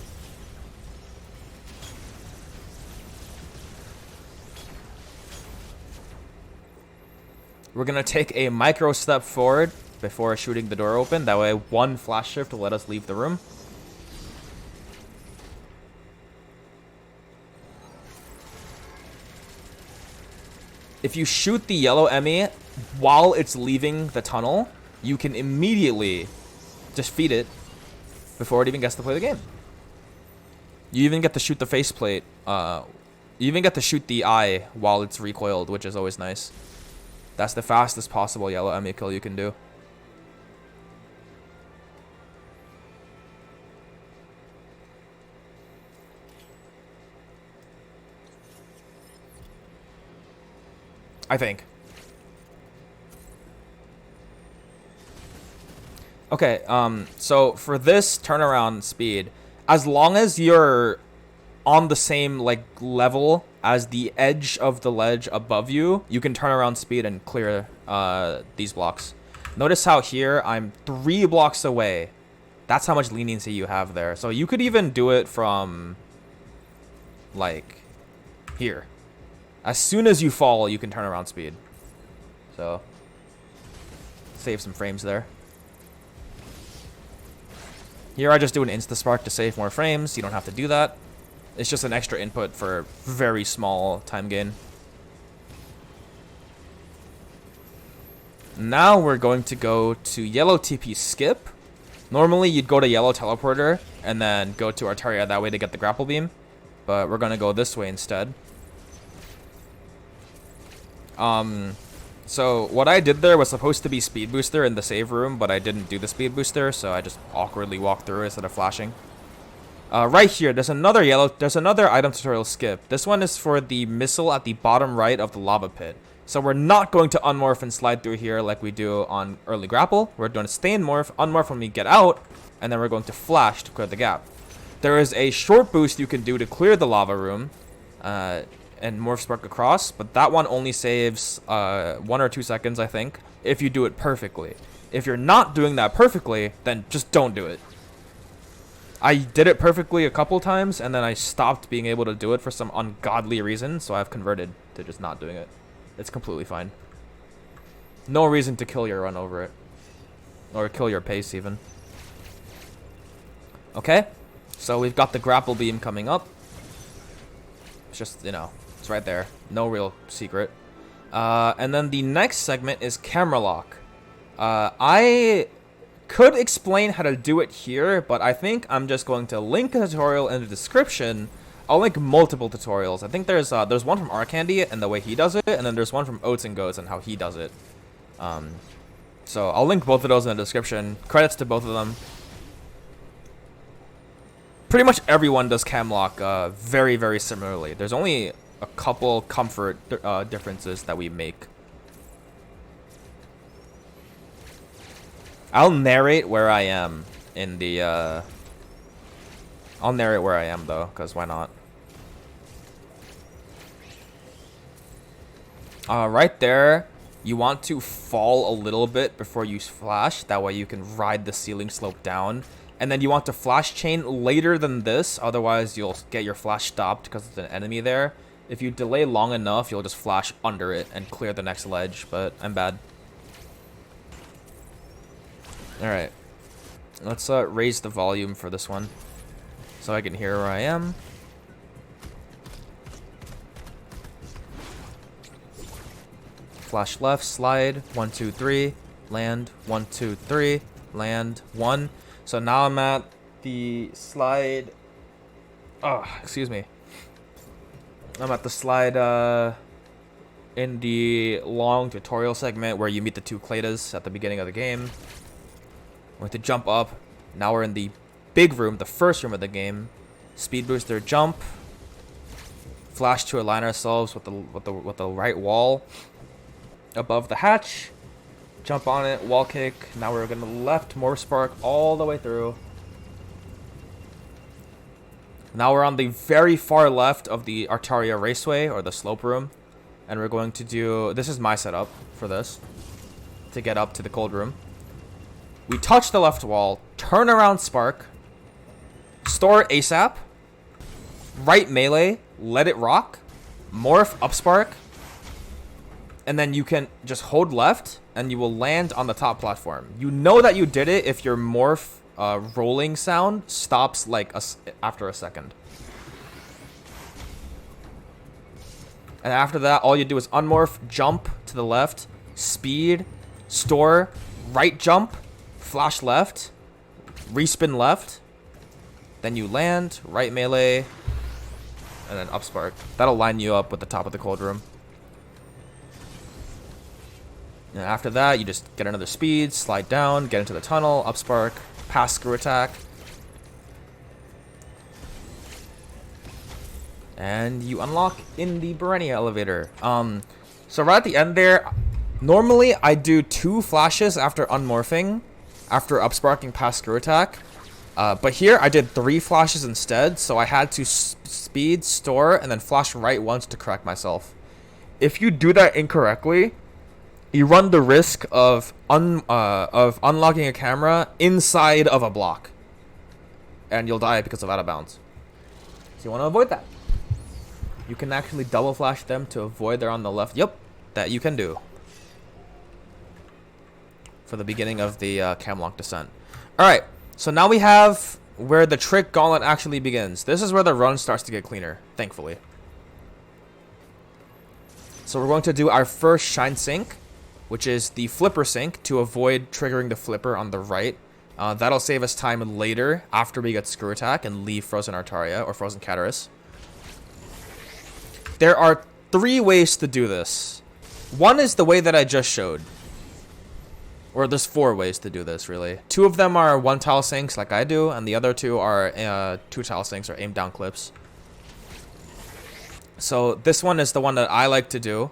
We're going to take a micro step forward before shooting the door open. That way, one flash shift will let us leave the room. If you shoot the yellow EMMI while it's leaving the tunnel, you can immediately defeat it before it even gets to play the game. You even get to shoot the faceplate. You even get to shoot the eye while it's recoiled, which is always nice. That's the fastest possible yellow EMMI kill you can do. I think. Okay, so for this turnaround speed, as long as you're on the same like level as the edge of the ledge above you, you can turn around speed and clear these blocks. Notice how here I'm 3 blocks away. That's how much leniency you have there. So you could even do it from like here. As soon as you fall, you can turn around speed. So save some frames there. Here I just do an insta-spark to save more frames. You don't have to do that. It's just an extra input for very small time gain. Now we're going to go to yellow TP skip. Normally you'd go to yellow teleporter and then go to Artaria that way to get the grapple beam. But we're going to go this way instead. So what I did there was supposed to be speed booster in the save room, but I didn't do the speed booster, so I just awkwardly walked through instead of flashing. Right here, there's another item tutorial skip. This one is for the missile at the bottom right of the lava pit. So we're not going to unmorph and slide through here like we do on early grapple. We're going to stay in morph, unmorph when we get out, and then we're going to flash to clear the gap. There is a short boost you can do to clear the lava room, and morph spark across, but that one only saves 1 or 2 seconds, I think, if you do it perfectly. If you're not doing that perfectly, then just don't do it. I did it perfectly a couple times, and then I stopped being able to do it for some ungodly reason, so I've converted to just not doing it. It's completely fine. No reason to kill your run over it. Or kill your pace, even. Okay, so we've got the grapple beam coming up. It's just, you know, it's right there. No real secret. And then the next segment is camera lock. I could explain how to do it here, but I think I'm just going to link a tutorial in the description. I'll link multiple tutorials. I think there's one from Arcandy and the way he does it, and then there's one from Oats and Goats and how he does it. So I'll link both of those in the description. Credits to both of them. Pretty much everyone does camlock very, very similarly. There's only a couple comfort differences that we make. I'll narrate where I am in the I'll narrate where I am though, because why not? Right there, you want to fall a little bit before you flash. That way you can ride the ceiling slope down. And then you want to flash chain later than this, otherwise you'll get your flash stopped because there's an enemy there. If you delay long enough, you'll just flash under it and clear the next ledge, but I'm bad. Alright. Let's raise the volume for this one so I can hear where I am. Flash left, slide, 1, 2, 3, land, 1, 2, 3, land, 1. So now I'm at the slide. Oh, excuse me. I'm at the slide in the long tutorial segment where you meet the two Claidas at the beginning of the game. We're going to jump up. Now we're in the big room, the first room of the game. Speed booster, jump. Flash to align ourselves with the right wall above the hatch. Jump on it, wall kick. Now we're going to left, more spark all the way through. Now we're on the very far left of the Artaria Raceway, or the slope room. And we're going to do... This is my setup for this, to get up to the cold room. We touch the left wall, turn around spark, store ASAP, right melee, let it rock, morph up spark, and then you can just hold left, and you will land on the top platform. You know that you did it if your morph rolling sound stops like after a second. And after that, all you do is unmorph, jump to the left, speed, store, right jump, flash left, respin left, then you land, right melee, and then up spark. That'll line you up with the top of the cold room. And after that, you just get another speed, slide down, get into the tunnel, up spark, pass screw attack. And you unlock in the Berenia elevator. So right at the end there, normally I do 2 flashes after unmorphing, after up sparking past screw attack. But here I did 3 flashes instead, so I had to speed, store, and then flash right once to correct myself. If you do that incorrectly, you run the risk of unlocking a camera inside of a block, and you'll die because of out of bounds. So you want to avoid that. You can actually double flash them to avoid they're on the left. Yep, that you can do for the beginning of the camlock descent. Alright, so now we have where the trick gauntlet actually begins. This is where the run starts to get cleaner, thankfully. So we're going to do our first shine sink, which is the flipper sink, to avoid triggering the flipper on the right. That'll save us time later after we get screw attack and leave frozen Artaria or frozen Cataract. There are 3 ways to do this. One is the way that I just showed. Or there's 4 ways to do this, really. 2 of them are 1 tile sinks like I do, and the other 2 are 2 tile sinks or aim down clips. So this one is the one that I like to do.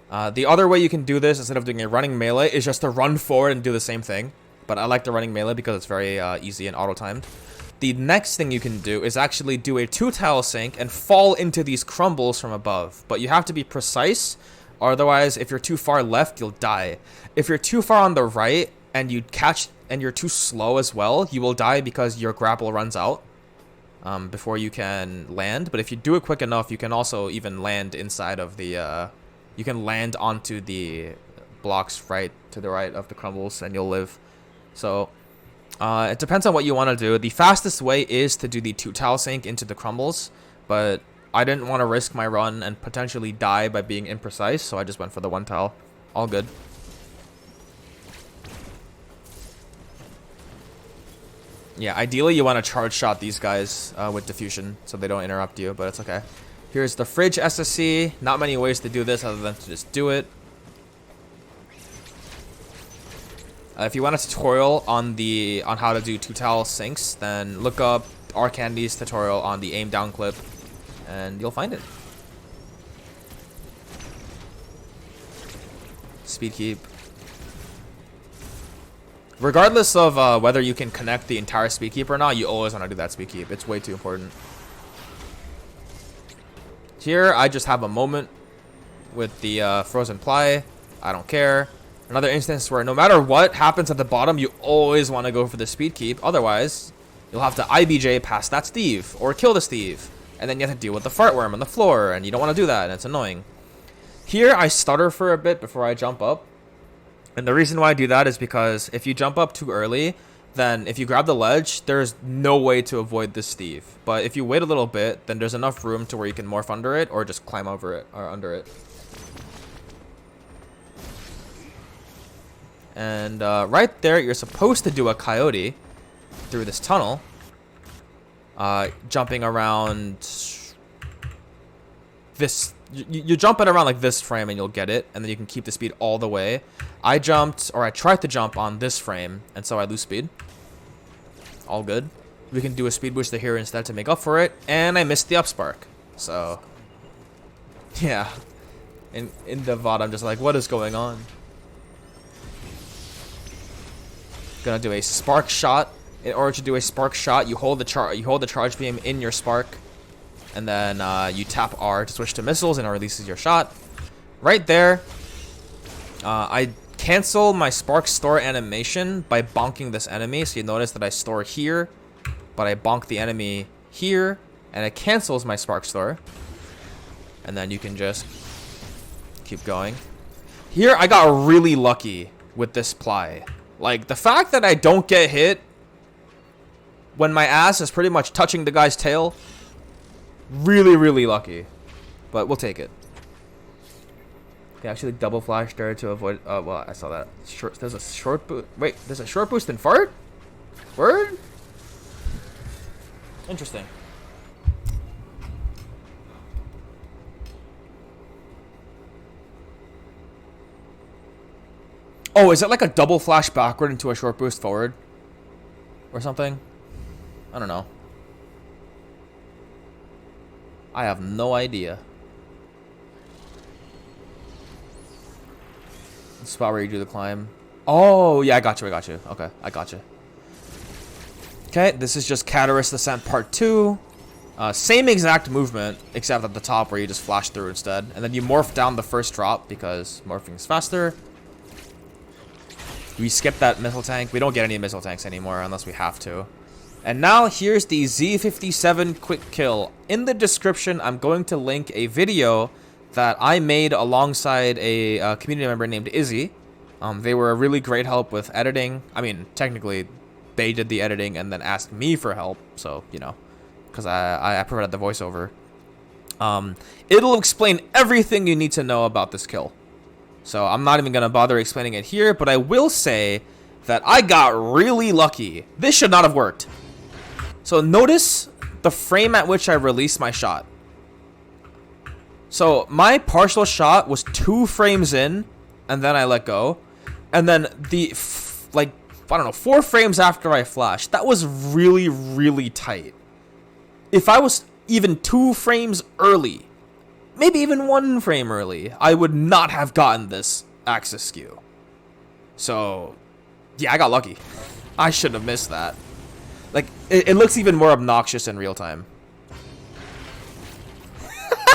The other way you can do this instead of doing a running melee is just to run forward and do the same thing. But I like the running melee because it's very easy and auto-timed. The next thing you can do is actually do a 2 tile sink and fall into these crumbles from above. But you have to be precise, otherwise if you're too far left, you'll die. If you're too far on the right and you catch and you're too slow as well, you will die because your grapple runs out before you can land. But if you do it quick enough, you can also even land inside of the... you can land onto the blocks right to the right of the crumbles and you'll live. So it depends on what you want to do. The fastest way is to do the 2 tile sink into the crumbles, but I didn't want to risk my run and potentially die by being imprecise, so I just went for the 1 tile. All good. Yeah, ideally you want to charge shot these guys with diffusion so they don't interrupt you, but it's okay. Here's the fridge SSC. Not many ways to do this other than to just do it. If you want a tutorial on how to do 2 tile sinks, then look up Arcandy's tutorial on the aim down clip, and you'll find it. Speed keep. Regardless of whether you can connect the entire speed keep or not, you always want to do that speed keep. It's way too important. Here, I just have a moment with the frozen ply. I don't care. Another instance where no matter what happens at the bottom, you always want to go for the speed keep. Otherwise, you'll have to IBJ past that Steve or kill the Steve. And then you have to deal with the fart worm on the floor, and you don't want to do that, and it's annoying. Here, I stutter for a bit before I jump up. And the reason why I do that is because if you jump up too early, then if you grab the ledge, there's no way to avoid this Steve. But if you wait a little bit, then there's enough room to where you can morph under it or just climb over it or under it. And right there, you're supposed to do a coyote through this tunnel. Jumping around this. You jump it around like this frame and you'll get it. And then you can keep the speed all the way. I tried to jump on this frame. And so I lose speed. All good. We can do a speed booster here instead to make up for it. And I missed the up spark. So, yeah. In the VOD, I'm just like, what is going on? Gonna do a spark shot. In order to do a spark shot, you hold the charge beam in your spark, and then you tap R to switch to missiles, and it releases your shot. Right there, I cancel my spark store animation by bonking this enemy. So you notice that I store here, but I bonk the enemy here, and it cancels my spark store. And then you can just keep going. Here, I got really lucky with this ply. Like, the fact that I don't get hit when my ass is pretty much touching the guy's tail, really, really lucky. But we'll take it. Okay, actually double flash there to avoid... well, I saw that. There's a short boost... Wait, there's a short boost in fart? Word? Interesting. Oh, is it like a double flash backward into a short boost forward? Or something? I don't know. I have no idea. The spot where you do the climb. Oh, yeah, I got you. Okay, I got you. Okay, this is just Cataract Descent Part 2. Same exact movement, except at the top where you just flash through instead. And then you morph down the first drop because morphing is faster. We skip that missile tank. We don't get any missile tanks anymore unless we have to. And now here's the Z57 quick kill. In the description, I'm going to link a video that I made alongside a community member named Izzy. They were a really great help with editing. I mean, technically, they did the editing and then asked me for help. So, you know, because I provided the voiceover. It'll explain everything you need to know about this kill. So I'm not even going to bother explaining it here, but I will say that I got really lucky. This should not have worked. So notice the frame at which I released my shot. So my partial shot was 2 frames in, and then I let go. And then like, I don't know, 4 frames after I flashed. That was really, really tight. If I was even 2 frames early, maybe even 1 frame early, I would not have gotten this axis skew. So, yeah, I got lucky. I shouldn't have missed that. Like, it looks even more obnoxious in real time.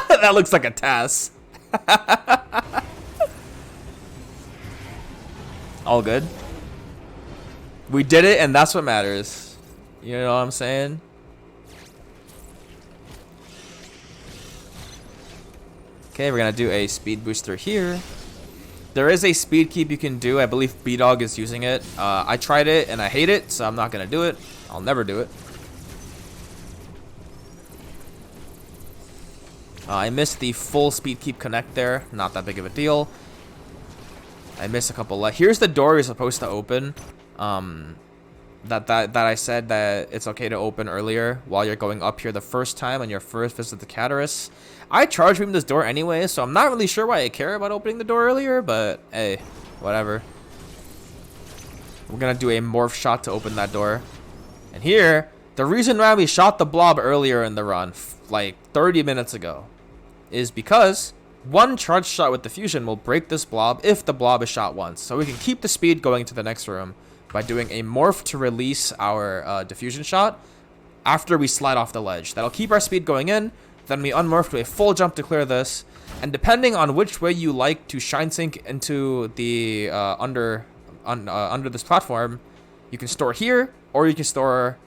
That looks like a TAS. All good. We did it, and that's what matters. You know what I'm saying? Okay, we're gonna do a speed booster here. There is a speed keep you can do. I believe B-Dog is using it. I tried it and I hate it, so I'm not gonna do it. I'll never do it. I missed the full speed keep connect there. Not that big of a deal. I missed a couple. Here's the door you're supposed to open. That I said that it's okay to open earlier while you're going up here the first time on your first visit to Cataract. I charge beam this door anyway, so I'm not really sure why I care about opening the door earlier, but hey, whatever. We're gonna do a morph shot to open that door. And here, the reason why we shot the blob earlier in the run, like 30 minutes ago, is because one charge shot with diffusion will break this blob if the blob is shot once. So we can keep the speed going to the next room by doing a morph to release our diffusion shot after we slide off the ledge. That'll keep our speed going in. Then we unmorph to a full jump to clear this. And depending on which way you like to shine sink into the under this platform, you can store here, or you can store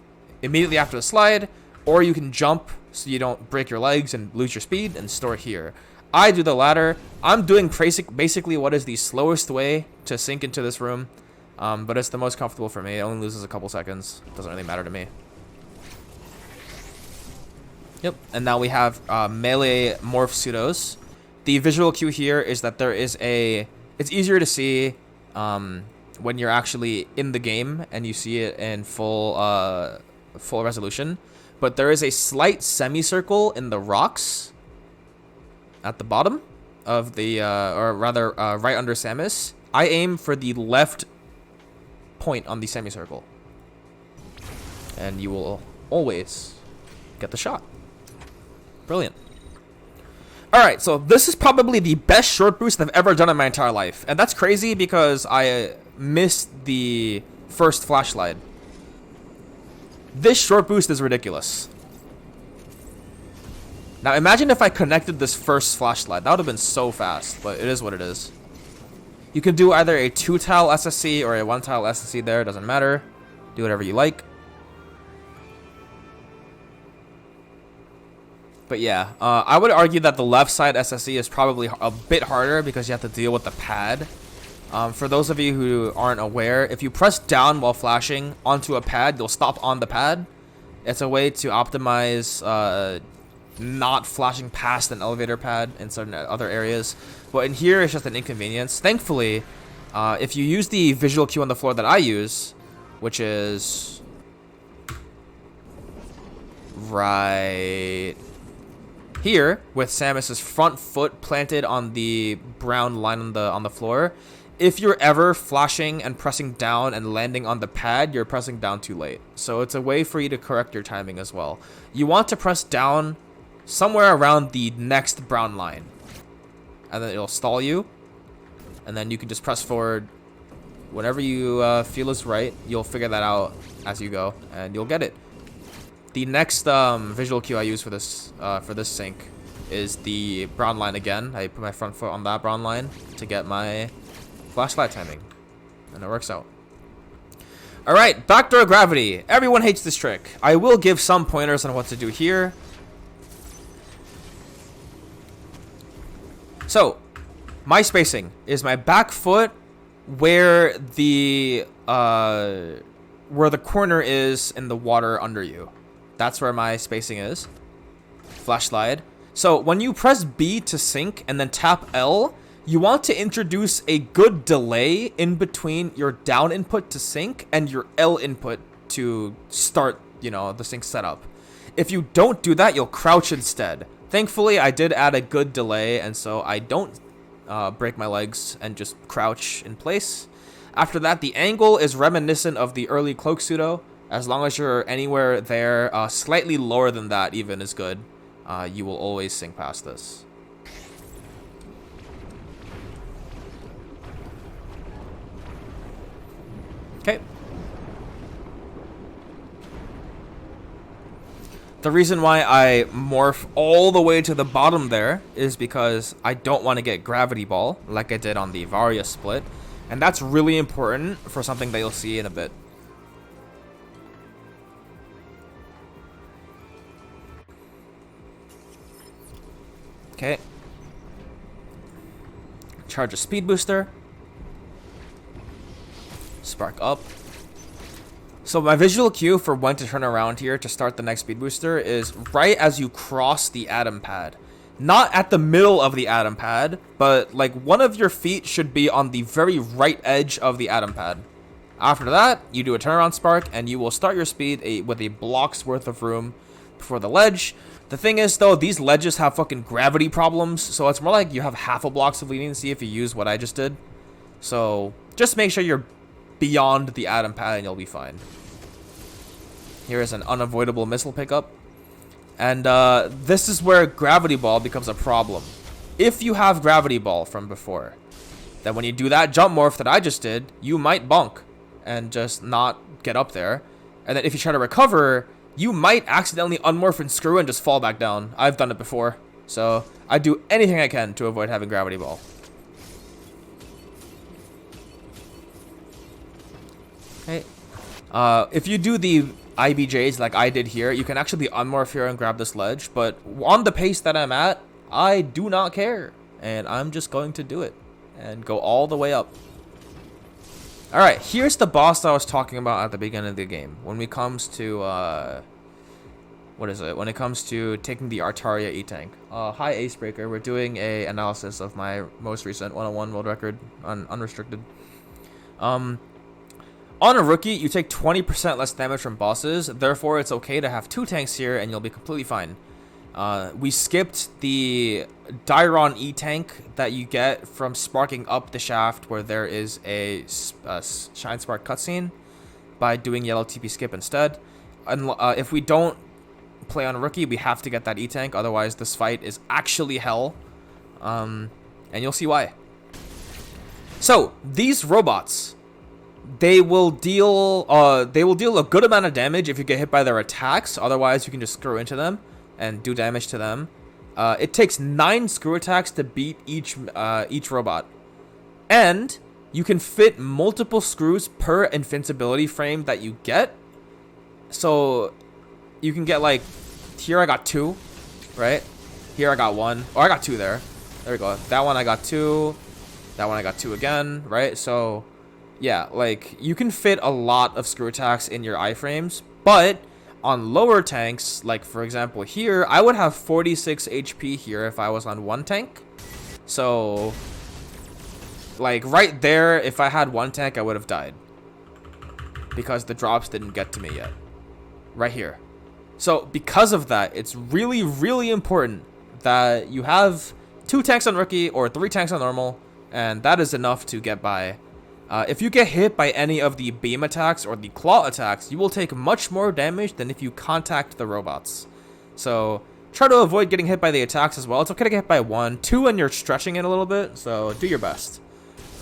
immediately after the slide, or you can jump so you don't break your legs and lose your speed and store here. I do the latter. I'm doing basically what is the slowest way to sink into this room, but it's the most comfortable for me. It only loses a couple seconds. Doesn't really matter to me. Yep, and now we have melee morph pseudos. The visual cue here is that there is it's easier to see when you're actually in the game and you see it in full resolution. But there is a slight semicircle in the rocks at the bottom of the, or rather right under Samus. I aim for the left point on the semicircle, and you will always get the shot. Brilliant. Alright, so this is probably the best short boost I've ever done in my entire life. And that's crazy because I missed the first flashlight. This short boost is ridiculous. Now imagine if I connected this first flashlight. That would have been so fast, but it is what it is. You can do either a 2-tile SSC or a 1-tile SSC there. It doesn't matter. Do whatever you like. But yeah, I would argue that the left side SSC is probably a bit harder because you have to deal with the pad. For those of you who aren't aware, if you press down while flashing onto a pad, you'll stop on the pad. It's a way to optimize not flashing past an elevator pad in certain other areas. But in here, it's just an inconvenience. Thankfully, if you use the visual cue on the floor that I use, which is right here, with Samus's front foot planted on the brown line on the floor, if you're ever flashing and pressing down and landing on the pad, you're pressing down too late. So it's a way for you to correct your timing as well. You want to press down somewhere around the next brown line, and then it'll stall you, and then you can just press forward whenever you feel is right. You'll figure that out as you go, and you'll get it. The next visual cue I use for this sync is the brown line again. I put my front foot on that brown line to get my flashlight timing, and it works out. Alright, backdoor gravity. Everyone hates this trick. I will give some pointers on what to do here. So, my spacing is my back foot where the corner is in the water under you. That's where my spacing is. Flash slide. So when you press B to sync and then tap L, you want to introduce a good delay in between your down input to sync and your L input to start, the sync setup. If you don't do that, you'll crouch instead. Thankfully, I did add a good delay, and so I don't break my legs and just crouch in place. After that, the angle is reminiscent of the early cloak pseudo. As long as you're anywhere there, slightly lower than that even is good. You will always sync past this. Okay. The reason why I morph all the way to the bottom there is because I don't want to get gravity ball like I did on the Varia split. And that's really important for something that you'll see in a bit. Okay. Charge a speed booster. Spark up. So my visual cue for when to turn around here to start the next speed booster is right as you cross the atom pad. not at the middle of the atom pad, but like one of your feet should be on the very right edge of the atom pad. After that, you do a turnaround spark, and you will start your speed with a block's worth of room before the ledge. The thing is, though, these ledges have fucking gravity problems, so it's more like you have half a block of leniency if you use what I just did. So just make sure you're beyond the atom pad, and you'll be fine. Here is an unavoidable missile pickup. And this is where Gravity Ball becomes a problem. If you have Gravity Ball from before, then when you do that jump morph that I just did, you might bonk and just not get up there. And then if you try to recover, you might accidentally unmorph and screw and just fall back down. I've done it before. So I do anything I can to avoid having Gravity Ball. Okay. If you do the IBJs like I did here, you can actually unmorph here and grab this ledge, but on the pace that I'm at, I do not care, and I'm just going to do it and go all the way up. Alright, here's the boss I was talking about at the beginning of the game when it comes to when it comes to taking the Artaria E-Tank. Hi Acebreaker, we're doing a analysis of my most recent 101 world record on unrestricted. On a rookie, you take 20% less damage from bosses, therefore it's okay to have 2 tanks here and you'll be completely fine. We skipped the Dairon E-Tank that you get from sparking up the shaft where there is a Shine Spark cutscene by doing yellow TP skip instead. And if we don't play on a rookie, we have to get that E-Tank, otherwise this fight is actually hell. And you'll see why. So, these robots, they will deal a good amount of damage if you get hit by their attacks. Otherwise, you can just screw into them and do damage to them. It takes 9 screw attacks to beat each robot, and you can fit multiple screws per invincibility frame that you get. So you can get, like, here I got 2, right? Here I got 1. Oh, I got 2 there. There we go. That one I got 2. That one I got 2 again, right? So yeah, like, you can fit a lot of screw attacks in your iframes, but on lower tanks, like for example here, I would have 46 HP here if I was on 1 tank. So, like, right there, if I had 1 tank, I would have died, because the drops didn't get to me yet. Right here. So, because of that, it's really, really important that you have 2 tanks on rookie or 3 tanks on normal, and that is enough to get by. If you get hit by any of the beam attacks or the claw attacks, you will take much more damage than if you contact the robots. So try to avoid getting hit by the attacks as well. It's okay to get hit by 1, 2 when you're stretching it a little bit, so do your best.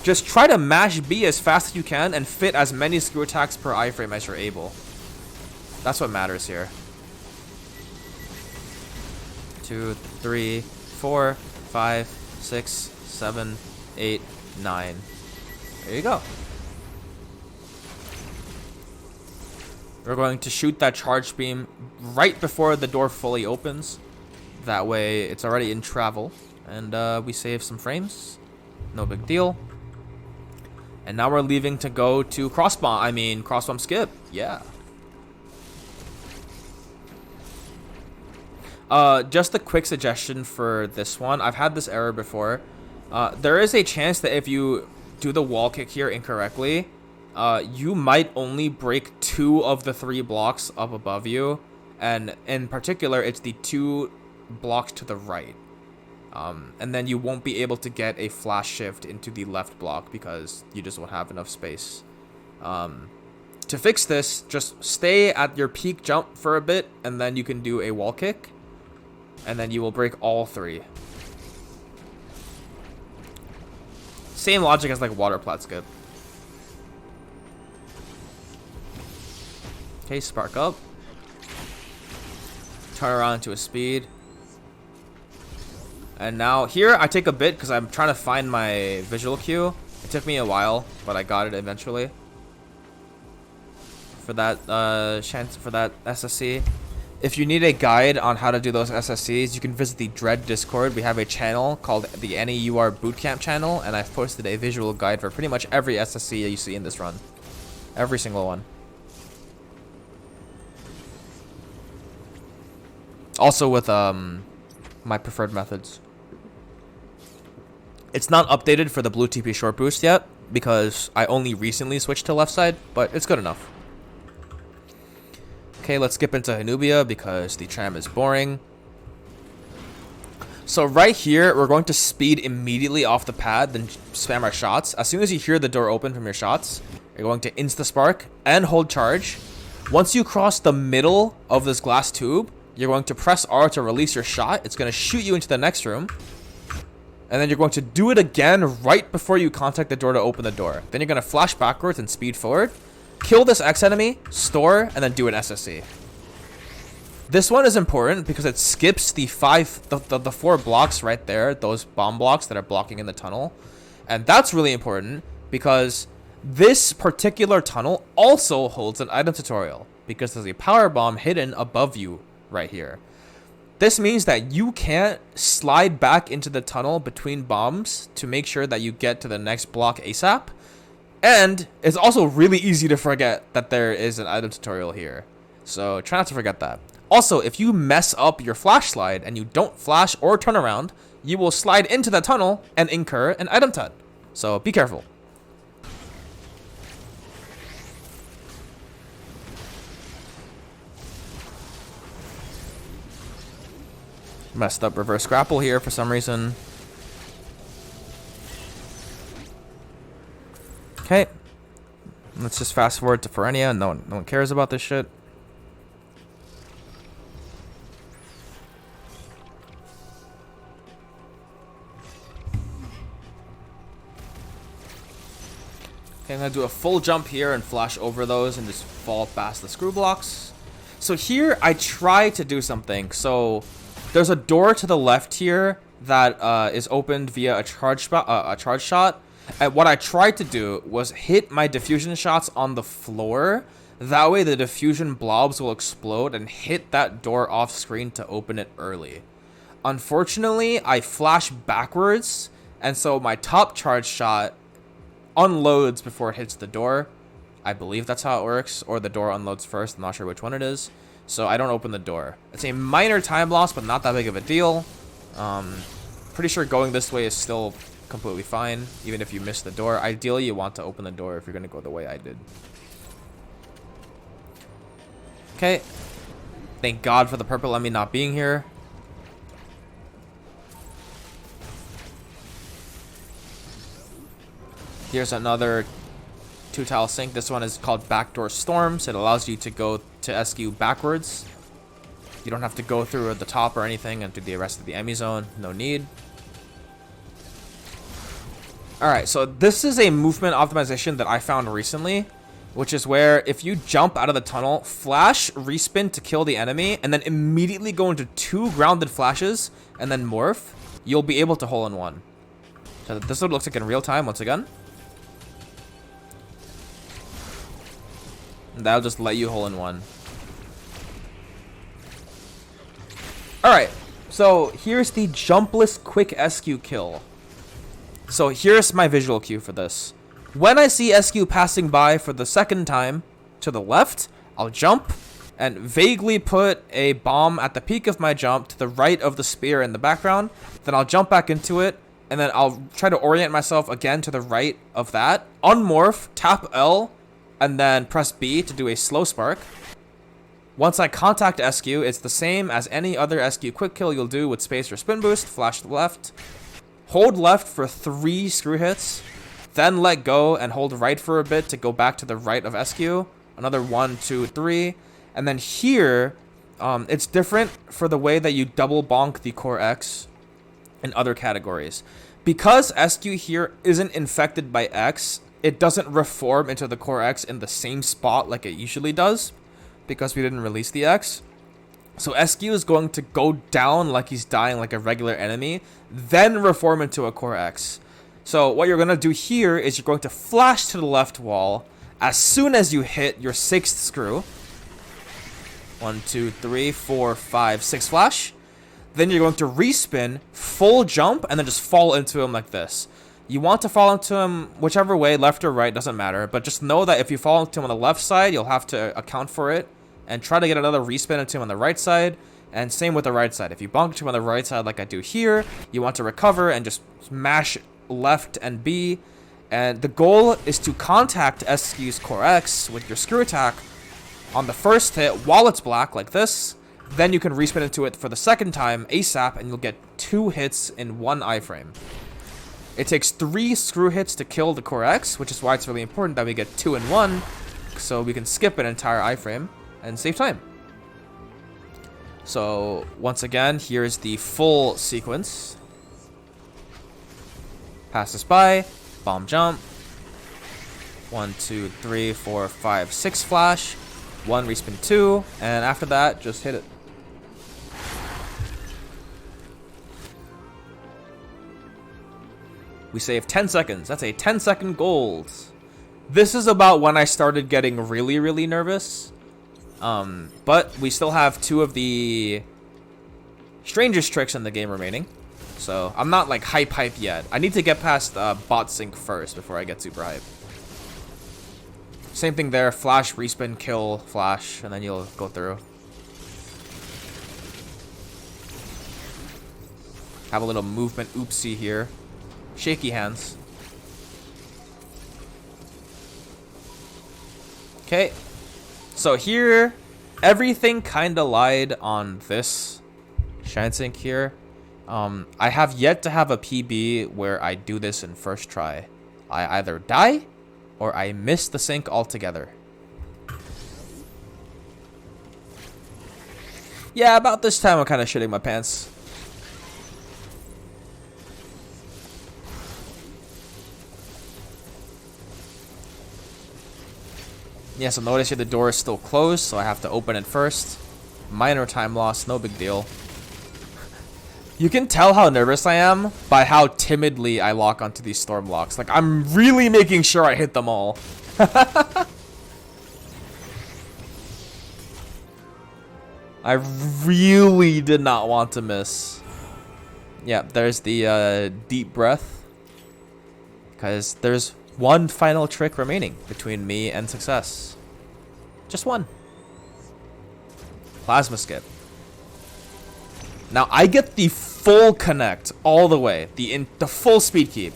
Just try to mash B as fast as you can and fit as many screw attacks per iframe as you're able. That's what matters here. 2, 3, 4, 5, 6, 7, 8, 9. There you go. We're going to shoot that charge beam right before the door fully opens. That way it's already in travel. And we save some frames. No big deal. And now we're leaving to go to crossbomb skip. Yeah. Just a quick suggestion for this one. I've had this error before. There is a chance that if you do the wall kick here incorrectly, you might only break 2 of the 3 blocks up above you, and in particular it's the 2 blocks to the right, and then you won't be able to get a flash shift into the left block because you just won't have enough space. To fix this, just stay at your peak jump for a bit, and then you can do a wall kick, and then you will break all 3. Same logic as like water plat skip. Okay, spark up. Turn around to a speed. And now here I take a bit because I'm trying to find my visual cue. It took me a while, but I got it eventually. For that chance for that SSC. If you need a guide on how to do those SSCs, you can visit the Dread Discord. We have a channel called the NEUR Bootcamp channel, and I've posted a visual guide for pretty much every SSC you see in this run. Every single one. Also with my preferred methods. It's not updated for the blue TP short boost yet, because I only recently switched to left side, but it's good enough. Okay, let's skip into Hanubia because the tram is boring. So right here, we're going to speed immediately off the pad, then spam our shots. As soon as you hear the door open from your shots, you're going to insta-spark and hold charge. Once you cross the middle of this glass tube, you're going to press R to release your shot. It's going to shoot you into the next room. And then you're going to do it again right before you contact the door to open the door. Then you're going to flash backwards and speed forward. Kill this X enemy, store, and then do an SSC. This one is important because it skips the 4 blocks right there, those bomb blocks that are blocking in the tunnel. And that's really important because this particular tunnel also holds an item tutorial because there's a power bomb hidden above you right here. This means that you can't slide back into the tunnel between bombs to make sure that you get to the next block ASAP. And it's also really easy to forget that there is an item tutorial here. So try not to forget that. Also, if you mess up your flash slide and you don't flash or turn around, you will slide into the tunnel and incur an item tut. So be careful. Messed up reverse grapple here for some reason. Okay. Let's just fast forward to Berenia. No one cares about this shit. Okay, I'm gonna do a full jump here and flash over those and just fall past the screw blocks. So here I try to do something. So there's a door to the left here that is opened via a charge shot. And what I tried to do was hit my diffusion shots on the floor. That way the diffusion blobs will explode and hit that door off screen to open it early. Unfortunately, I flash backwards, and so my top charge shot unloads before it hits the door. I believe that's how it works, or the door unloads first. I'm not sure which one it is. So I don't open the door. It's a minor time loss, but not that big of a deal. Pretty sure going this way is still completely fine, even if you miss the door. Ideally, you want to open the door if you're going to go the way I did. Okay. Thank God for the purple Emmy not being here. Here's another 2-tile sync. This one is called Backdoor Storms. It allows you to go to SQ backwards. You don't have to go through the top or anything and do the rest of the EMMI zone. No need. Alright, so this is a movement optimization that I found recently, which is where if you jump out of the tunnel, flash, respin to kill the enemy, and then immediately go into 2 grounded flashes, and then morph, you'll be able to hole in 1. So this is what it looks like in real time once again. And that'll just let you hole in 1. Alright, so here's the jumpless quick SQ kill. So here's my visual cue for this. When I see SQ passing by for the second time to the left, I'll jump and vaguely put a bomb at the peak of my jump to the right of the spear in the background. Then I'll jump back into it, and then I'll try to orient myself again to the right of that. Unmorph, tap L, and then press B to do a slow spark. Once I contact SQ, it's the same as any other SQ quick kill you'll do with space or spin boost. Flash left. Hold left for 3 screw hits. Then let go and hold right for a bit to go back to the right of SQ. Another 1, 2, 3. And then here, it's different for the way that you double bonk the core X in other categories. Because SQ here isn't infected by X, it doesn't reform into the core X in the same spot like it usually does, because we didn't release the X. So SQ is going to go down like he's dying like a regular enemy, then reform into a core X. So what you're going to do here is you're going to flash to the left wall as soon as you hit your 6th screw. 1, 2, 3, 4, 5, 6 flash. Then you're going to respin, full jump, and then just fall into him like this. You want to fall into him whichever way, left or right, doesn't matter. But just know that if you fall into him on the left side, you'll have to account for it. And try to get another respin into him on the right side. And same with the right side. If you bonk into him on the right side like I do here, you want to recover and just mash left and B. And the goal is to contact SQ's Core X with your screw attack on the first hit while it's black like this. Then you can respin into it for the second time ASAP and you'll get 2 hits in 1 iframe. It takes 3 screw hits to kill the Core X, which is why it's really important that we get 2 in 1 so we can skip an entire iframe and save time. So once again, here's the full sequence. Pass this by, bomb jump. 1, 2, 3, 4, 5, 6 flash. 1 respin 2, and after that, just hit it. We save 10 seconds. That's a 10-second gold. This is about when I started getting really, really nervous. But we still have 2 of the strangest tricks in the game remaining. So I'm not like hype yet. I need to get past bot sync first before I get super hype. Same thing there. Flash, respin, kill, flash, and then you'll go through. Have a little movement oopsie here. Shaky hands. Okay. So here, everything kind of lied on this shine sync here. I have yet to have a PB where I do this in first try. I either die or I miss the sync altogether. Yeah, about this time I'm kind of shitting my pants. Yeah, so notice here the door is still closed, so I have to open it first. Minor time loss, no big deal. You can tell how nervous I am by how timidly I lock onto these storm locks. Like, I'm really making sure I hit them all. I really did not want to miss. Yeah, there's the deep breath. Because there's one final trick remaining between me and success. Just one. Plasma skip. Now I get the full connect all the way, the full speed keep.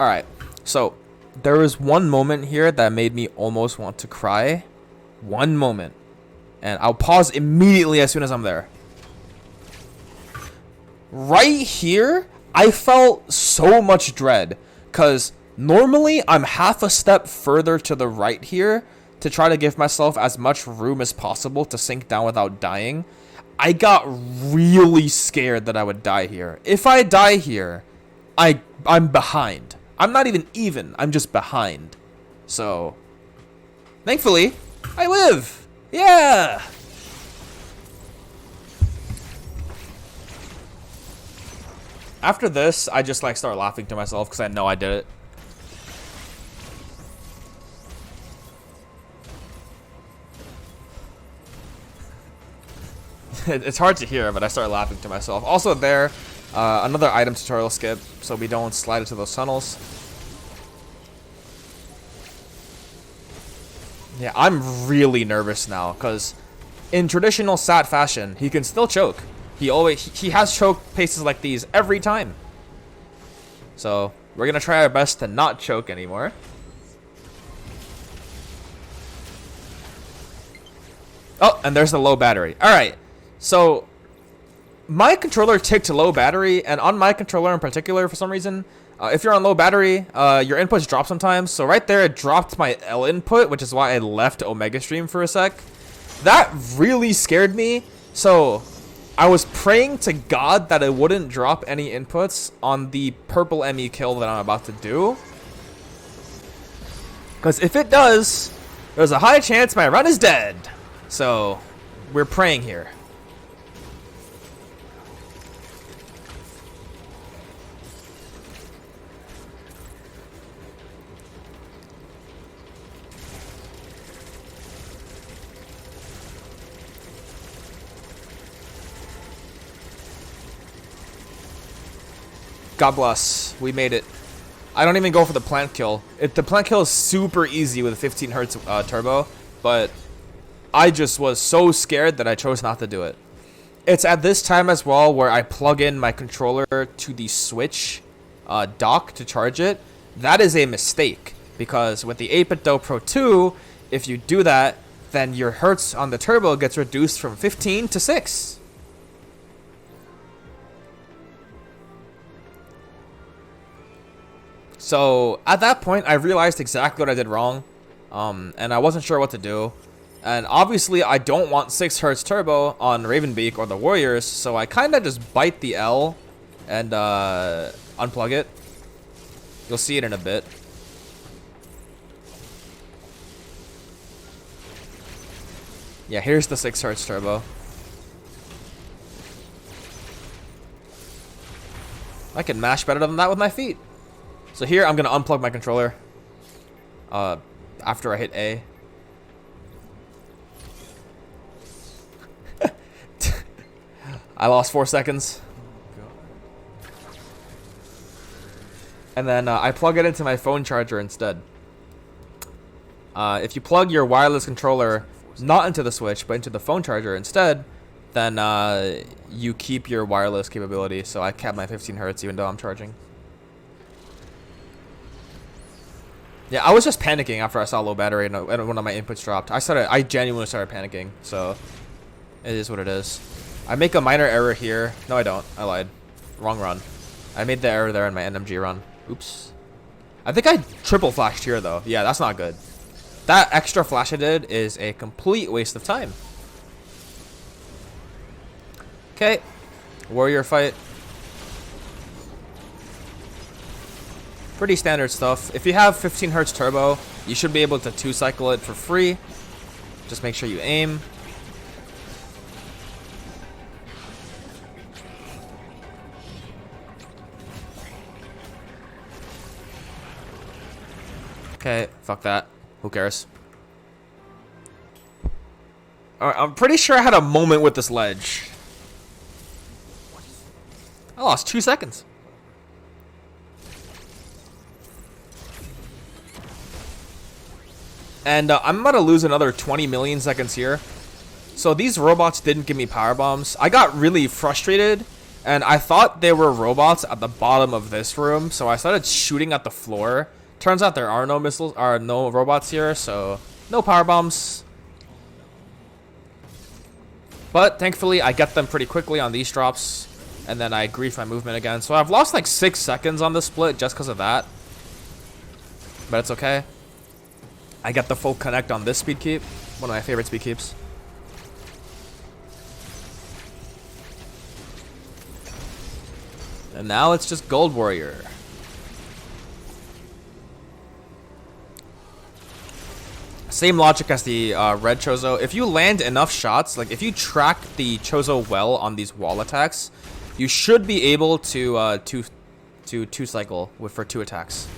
All right, so there was one moment here that made me almost want to cry. One moment, and I'll pause immediately as soon as I'm there. Right here, I felt so much dread because normally I'm half a step further to the right here to try to give myself as much room as possible to sink down without dying. I got really scared that I would die here. If I die here, I'm behind. I'm not even, I'm just behind. So, thankfully, I live. Yeah! After this, I just like start laughing to myself because I know I did it. It's hard to hear, but I start laughing to myself. Also there, another item tutorial skip, so we don't slide into those tunnels. Yeah, I'm really nervous now, because in traditional SAT fashion, he can still choke. He has choke paces like these every time. So, we're going to try our best to not choke anymore. Oh, and there's the low battery. Alright. So, my controller ticked to low battery, and on my controller in particular, for some reason, if you're on low battery, your inputs drop sometimes. So right there, it dropped my L input, which is why I left Omega Stream for a sec. That really scared me. So, I was praying to God that it wouldn't drop any inputs on the purple EMMI kill that I'm about to do. Because if it does, there's a high chance my run is dead. So, we're praying here. God bless. We made it. I don't even go for the plant kill. The plant kill is super easy with 15 hertz turbo, but I just was so scared that I chose not to do it. It's at this time as well where I plug in my controller to the Switch dock to charge it. That is a mistake, because with the 8-bit Do Pro 2, if you do that, then your hertz on the turbo gets reduced from 15 to 6. So at that point, I realized exactly what I did wrong, and I wasn't sure what to do. And obviously, I don't want 6 hertz turbo on Ravenbeak or the Warriors, so I kind of just bite the L and unplug it. You'll see it in a bit. Yeah, here's the 6 hertz turbo. I can mash better than that with my feet. So here, I'm going to unplug my controller after I hit A. I lost 4 seconds. And then I plug it into my phone charger instead. If you plug your wireless controller not into the Switch, but into the phone charger instead, then you keep your wireless capability. So I kept my 15 hertz even though I'm charging. Yeah, I was just panicking after I saw low battery and one of my inputs dropped. I genuinely started panicking. So it is what it is. I make a minor error here. No, I don't. I lied. Wrong run. I made the error there in my NMG run. Oops. I think I triple flashed here, though. Yeah, that's not good. That extra flash I did is a complete waste of time. Okay. Warrior fight. Pretty standard stuff. If you have 15 hertz turbo, you should be able to 2-cycle it for free. Just make sure you aim. Okay, fuck that. Who cares? Alright, I'm pretty sure I had a moment with this ledge. I lost 2 seconds. And I'm about to lose another 20 million seconds here. So these robots didn't give me power bombs. I got really frustrated, and I thought there were robots at the bottom of this room, so I started shooting at the floor. Turns out there are no no robots here, so no power bombs. But thankfully, I get them pretty quickly on these drops, and then I grief my movement again. So I've lost like 6 seconds on this split just because of that. But it's okay. I get the full connect on this speed keep, one of my favorite speed keeps. And now it's just Gold Warrior. Same logic as the red Chozo. If you land enough shots, like if you track the Chozo well on these wall attacks, you should be able to two-cycle for 2 attacks.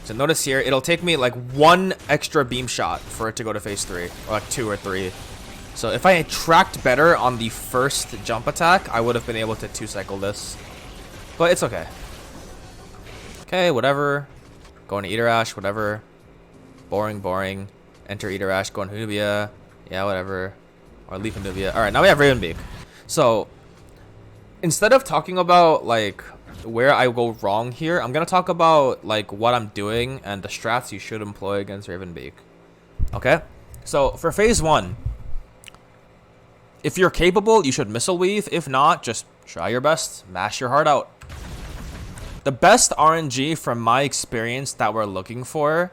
So notice here, it'll take me like 1 extra beam shot for it to go to phase 3, or like 2 or 3. So if I had tracked better on the first jump attack, I would have been able to 2-cycle this. But it's okay. Okay, whatever. Going to Eater Ash, whatever. Boring, boring. Enter Eater Ash, go on Hanubia. Yeah, whatever. Or leave Hanubia. Alright, now we have Ravenbeak. So, instead of talking about, like, where I go wrong here, I'm going to talk about, like, what I'm doing and the strats you should employ against Ravenbeak. Okay? So, for phase 1, if you're capable, you should missile weave. If not, just try your best. Mash your heart out. The best RNG from my experience that we're looking for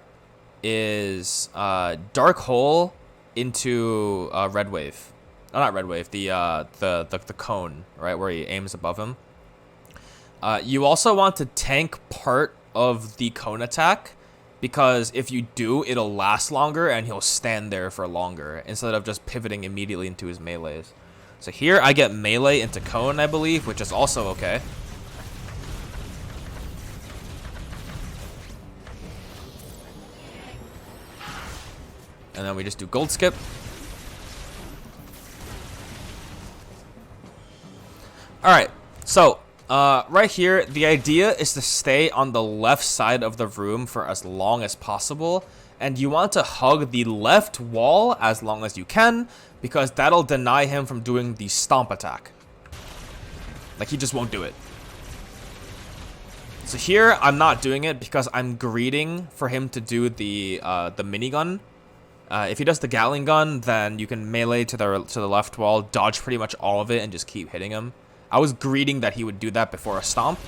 is Dark Hole into Red Wave. Oh, not Red Wave, the cone, right, where he aims above him. You also want to tank part of the cone attack, because if you do, it'll last longer and he'll stand there for longer instead of just pivoting immediately into his melees. So here I get melee into cone, I believe, which is also okay. And then we just do gold skip. Alright, so Right here, the idea is to stay on the left side of the room for as long as possible. And you want to hug the left wall as long as you can, because that'll deny him from doing the stomp attack. Like, he just won't do it. So here, I'm not doing it because I'm greeting for him to do the minigun. If he does the Gatling gun, then you can melee to the left wall, dodge pretty much all of it, and just keep hitting him. I was greeting that he would do that before a stomp.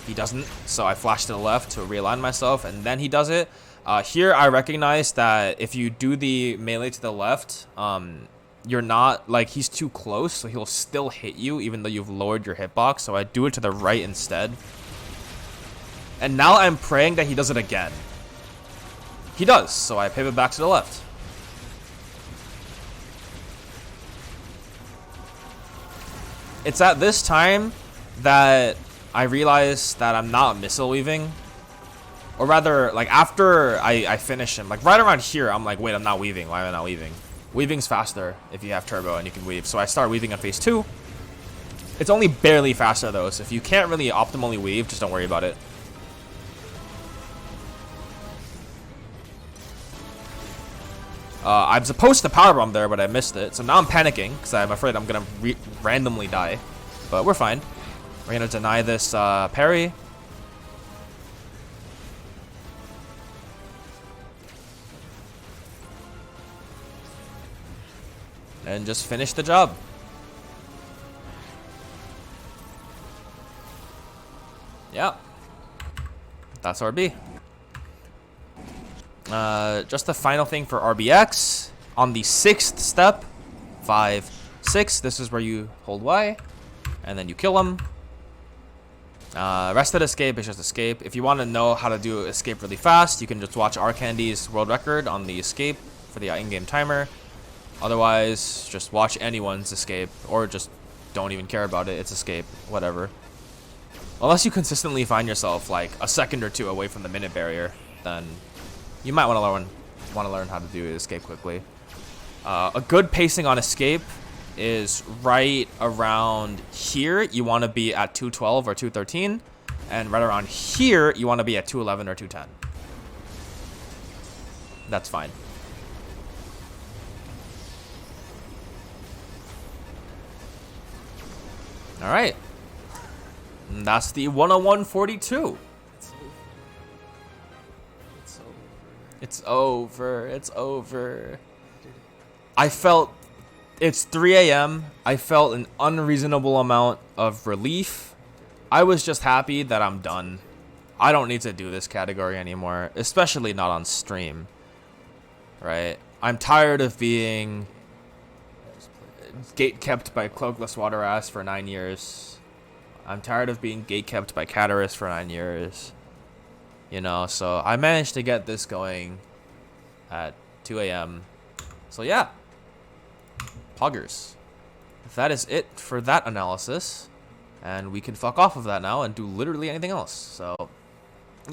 He doesn't, so I flashed to the left to realign myself, and then he does it. Here, I recognize that if you do the melee to the left, you're not, like, he's too close, so he'll still hit you, even though you've lowered your hitbox, so I do it to the right instead. And now I'm praying that he does it again. He does, so I pivot back to the left. It's at this time that I realize that I'm not missile weaving. Or rather, like, after I finish him, like, right around here, I'm like, wait, I'm not weaving. Why am I not weaving? Weaving's faster if you have turbo and you can weave. So I start weaving on phase 2. It's only barely faster, though, so if you can't really optimally weave, just don't worry about it. I'm supposed to powerbomb there, but I missed it. So now I'm panicking, because I'm afraid I'm going to randomly die. But we're fine. We're going to deny this parry. And just finish the job. Yeah. That's RB. Just the final thing for RBX. On the 6th step, 5, 6, this is where you hold Y, and then you kill him. Rested escape is just escape. If you want to know how to do escape really fast, you can just watch Arcandy's world record on the escape for the in-game timer. Otherwise, just watch anyone's escape, or just don't even care about it. It's escape, whatever. Unless you consistently find yourself like a second or two away from the minute barrier, then you might want to learn how to do escape quickly. A good pacing on escape is right around here. You want to be at 212 or 213, and right around here you want to be at 211 or 210. That's fine. All right. And that's the 101.42. It's over. It's over. I felt... It's 3 a.m. I felt an unreasonable amount of relief. I was just happy that I'm done. I don't need to do this category anymore, especially not on stream. Right? I'm tired of being gate-kept by Cloakless Waterass for 9 years. I'm tired of being gate-kept by Cataract for 9 years. You know, so I managed to get this going at 2 a.m. So yeah, poggers. That is it for that analysis. And we can fuck off of that now and do literally anything else. So